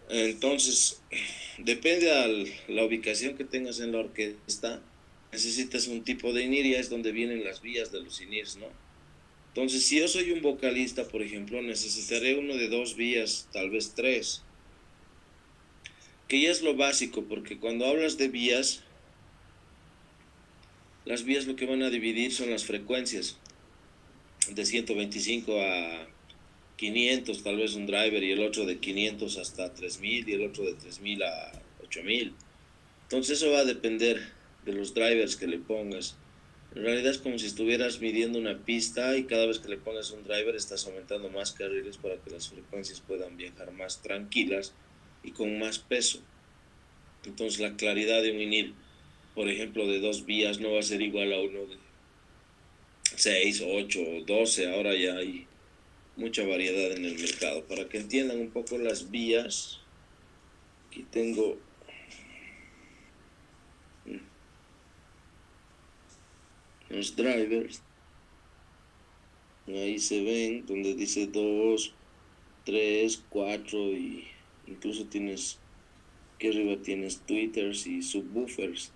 Entonces, depende de la ubicación que tengas en la orquesta, necesitas un tipo de INIR, y es donde vienen las vías de los INIRs, ¿no? Entonces, si yo soy un vocalista, por ejemplo, necesitaré uno de 2 vías, tal vez 3, que ya es lo básico, porque cuando hablas de vías, las vías lo que van a dividir son las frecuencias, de 125 a 500, tal vez un driver, y el otro de 500 hasta 3000, y el otro de 3000 a 8000. Entonces eso va a depender de los drivers que le pongas. En realidad es como si estuvieras midiendo una pista y cada vez que le pongas un driver estás aumentando más carriles para que las frecuencias puedan viajar más tranquilas y con más peso. Entonces la claridad de un INIR, por ejemplo, de 2 vías no va a ser igual a uno de 6, 8 o 12. Ahora ya hay mucha variedad en el mercado. Para que entiendan un poco las vías, aquí tengo los drivers, ahí se ven donde dice 2, 3, 4 y incluso tienes, aquí arriba tienes tweeters y subwoofers.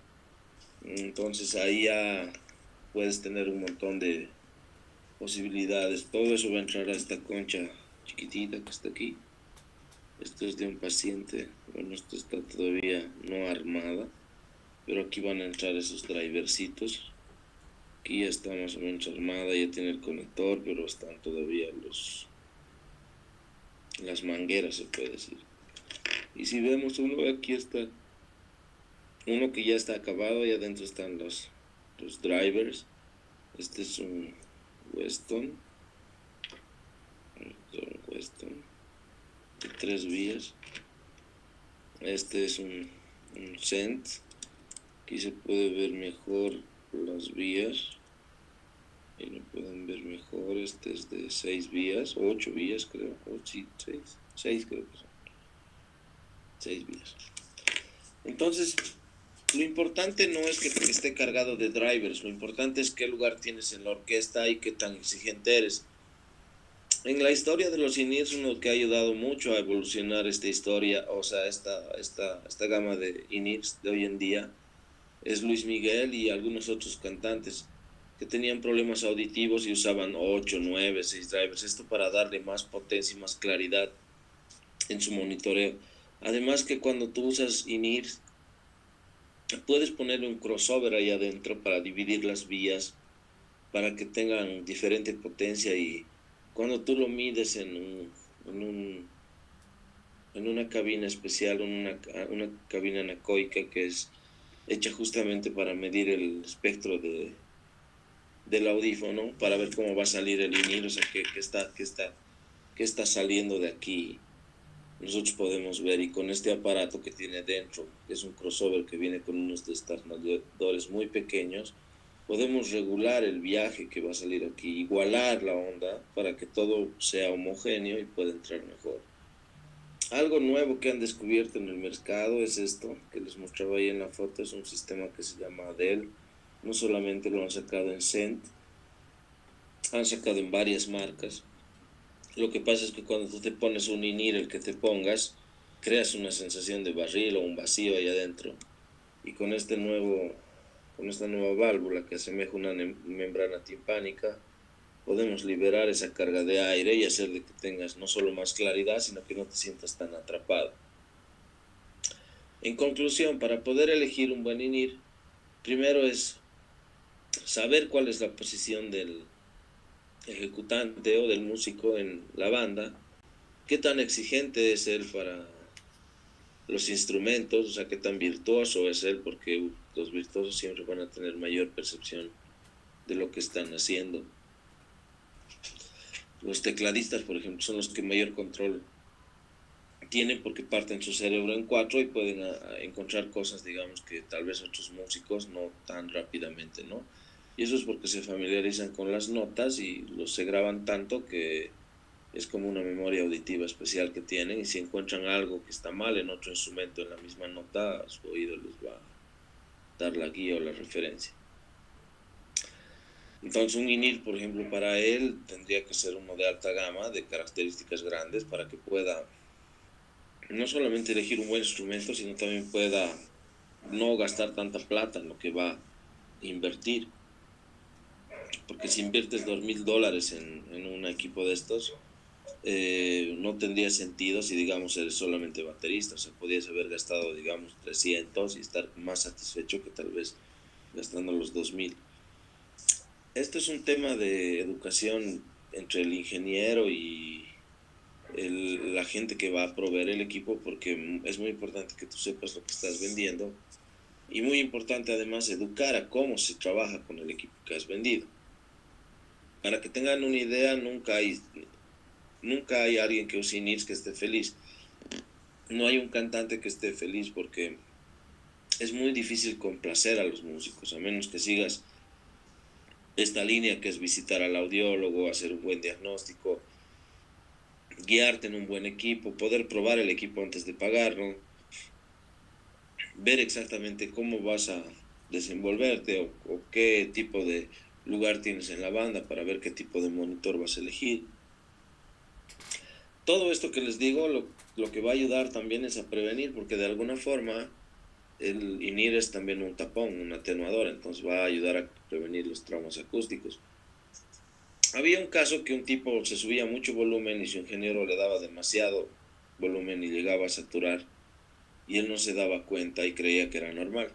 Entonces ahí ya puedes tener un montón de posibilidades. Todo eso va a entrar a esta concha chiquitita que está aquí. Esto es de un paciente, bueno, esto está todavía no armada, pero aquí van a entrar esos driversitos. Aquí ya está más o menos armada, ya tiene el conector, pero están todavía las mangueras, se puede decir. Y si vemos uno, aquí está uno que ya está acabado, y adentro están los drivers. Este es un Weston de 3 vías. Este es un Cent. Aquí se puede ver mejor las vías. Ahí lo pueden ver mejor. Este es de 6 vías, 8 vías creo. O sí, 6 creo que son. 6 vías. Entonces, lo importante no es que esté cargado de drivers, lo importante es qué lugar tienes en la orquesta y qué tan exigente eres. En la historia de los in-ears, uno que ha ayudado mucho a evolucionar esta historia, o sea, esta gama de in-ears de hoy en día, es Luis Miguel y algunos otros cantantes que tenían problemas auditivos y usaban 8, 9, 6 drivers, esto para darle más potencia y más claridad en su monitoreo. Además que cuando tú usas in-ears, puedes ponerle un crossover ahí adentro para dividir las vías, para que tengan diferente potencia, y cuando tú lo mides en una cabina especial, una cabina anecoica que es hecha justamente para medir el espectro del audífono, para ver cómo va a salir el in-ear, o sea, qué está saliendo de aquí. Nosotros podemos ver, y con este aparato que tiene dentro, que es un crossover que viene con unos destornilladores muy pequeños, podemos regular el viaje que va a salir aquí, igualar la onda para que todo sea homogéneo y pueda entrar mejor. Algo nuevo que han descubierto en el mercado es esto, que les mostraba ahí en la foto, es un sistema que se llama Adel. No solamente lo han sacado en Cent, han sacado en varias marcas. Lo que pasa es que cuando tú te pones un in-ear, el que te pongas, creas una sensación de barril o un vacío ahí adentro. Y con esta nueva válvula que asemeja una membrana timpánica, podemos liberar esa carga de aire y hacer de que tengas no solo más claridad, sino que no te sientas tan atrapado. En conclusión, para poder elegir un buen in-ear, primero es saber cuál es la posición del ejecutante o del músico en la banda, qué tan exigente es él para los instrumentos, o sea, qué tan virtuoso es él, porque los virtuosos siempre van a tener mayor percepción de lo que están haciendo. Los tecladistas, por ejemplo, son los que mayor control tienen, porque parten su cerebro en 4 y pueden encontrar cosas, digamos, que tal vez otros músicos no tan rápidamente, ¿no? Y eso es porque se familiarizan con las notas y se graban tanto que es como una memoria auditiva especial que tienen, y si encuentran algo que está mal en otro instrumento en la misma nota, su oído les va a dar la guía o la referencia. Entonces un in-ear, por ejemplo, para él tendría que ser uno de alta gama, de características grandes, para que pueda no solamente elegir un buen instrumento, sino también pueda no gastar tanta plata en lo que va a invertir. Porque si inviertes $2,000 en un equipo de estos, no tendría sentido si, digamos, eres solamente baterista. O sea, podrías haber gastado, digamos, 300 y estar más satisfecho que tal vez gastando los 2,000. Esto es un tema de educación entre el ingeniero y la gente que va a proveer el equipo, porque es muy importante que tú sepas lo que estás vendiendo, y muy importante además educar a cómo se trabaja con el equipo que has vendido. Para que tengan una idea, nunca hay alguien que use in-ears que esté feliz. No hay un cantante que esté feliz, porque es muy difícil complacer a los músicos, a menos que sigas esta línea que es visitar al audiólogo, hacer un buen diagnóstico, guiarte en un buen equipo, poder probar el equipo antes de pagarlo, ver exactamente cómo vas a desenvolverte o qué tipo de lugar tienes en la banda para ver qué tipo de monitor vas a elegir. Todo esto que les digo, lo que va a ayudar también es a prevenir, porque de alguna forma el in-ear es también un tapón, un atenuador, entonces va a ayudar a prevenir los traumas acústicos. Había un caso que un tipo se subía mucho volumen y su ingeniero le daba demasiado volumen y llegaba a saturar, y él no se daba cuenta y creía que era normal.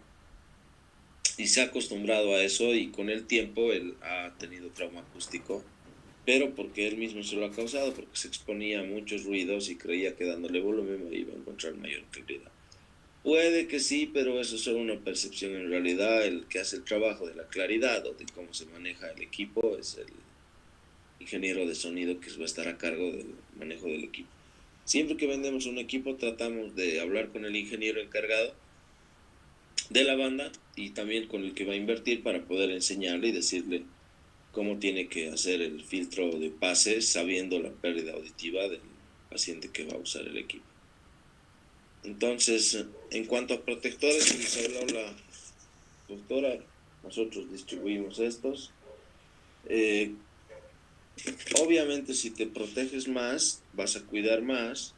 Y se ha acostumbrado a eso, y con el tiempo él ha tenido trauma acústico, pero porque él mismo se lo ha causado, porque se exponía a muchos ruidos y creía que dándole volumen iba a encontrar mayor claridad. Puede que sí, pero eso es solo una percepción. En realidad, el que hace el trabajo de la claridad o de cómo se maneja el equipo es el ingeniero de sonido que va a estar a cargo del manejo del equipo. Siempre que vendemos un equipo tratamos de hablar con el ingeniero encargado de la banda y también con el que va a invertir para poder enseñarle y decirle cómo tiene que hacer el filtro de pases sabiendo la pérdida auditiva del paciente que va a usar el equipo. Entonces, en cuanto a protectores, como les habló la doctora, nosotros distribuimos estos. Obviamente, si te proteges más, vas a cuidar más,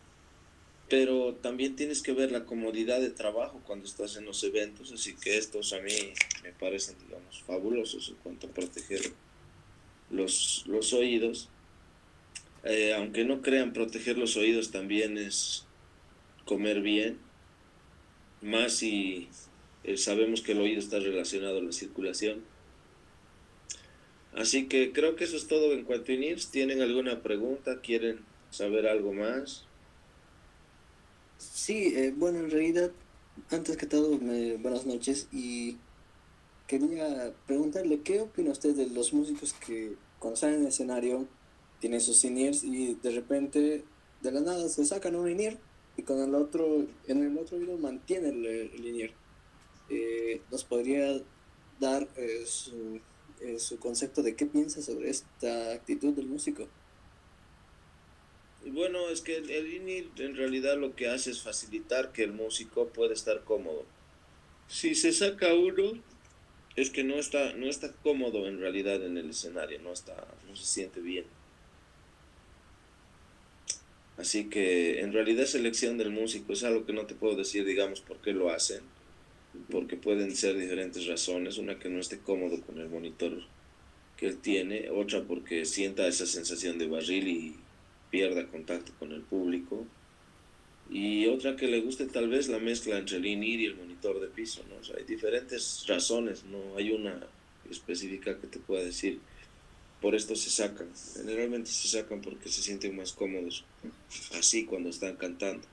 pero también tienes que ver la comodidad de trabajo cuando estás en los eventos, así que estos a mí me parecen, digamos, fabulosos en cuanto a proteger los oídos. Aunque no crean, proteger los oídos también es comer bien, más si sabemos que el oído está relacionado a la circulación. Así que creo que eso es todo en cuanto a INIRS. ¿Tienen alguna pregunta? ¿Quieren saber algo más? Sí, bueno, en realidad, antes que todo, buenas noches y quería preguntarle, ¿qué opina usted de los músicos que cuando salen en el escenario tienen sus in-ears y de repente, de la nada, se sacan un in-ear y con el otro, en el otro oído mantienen el in-ear? ¿Nos podría dar su concepto de qué piensa sobre esta actitud del músico? Bueno, es que el INIR en realidad lo que hace es facilitar que el músico pueda estar cómodo. Si se saca uno, es que no está cómodo en realidad en el escenario, no se siente bien. Así que en realidad es elección del músico, es algo que no te puedo decir, digamos, por qué lo hacen, porque pueden ser diferentes razones, una que no esté cómodo con el monitor que él tiene, otra porque sienta esa sensación de barril y pierda contacto con el público, y otra que le guste tal vez la mezcla entre el in-ear y el monitor de piso, ¿no? O sea, hay diferentes razones, no hay una específica que te pueda decir por esto se sacan. Generalmente se sacan porque se sienten más cómodos así cuando están cantando.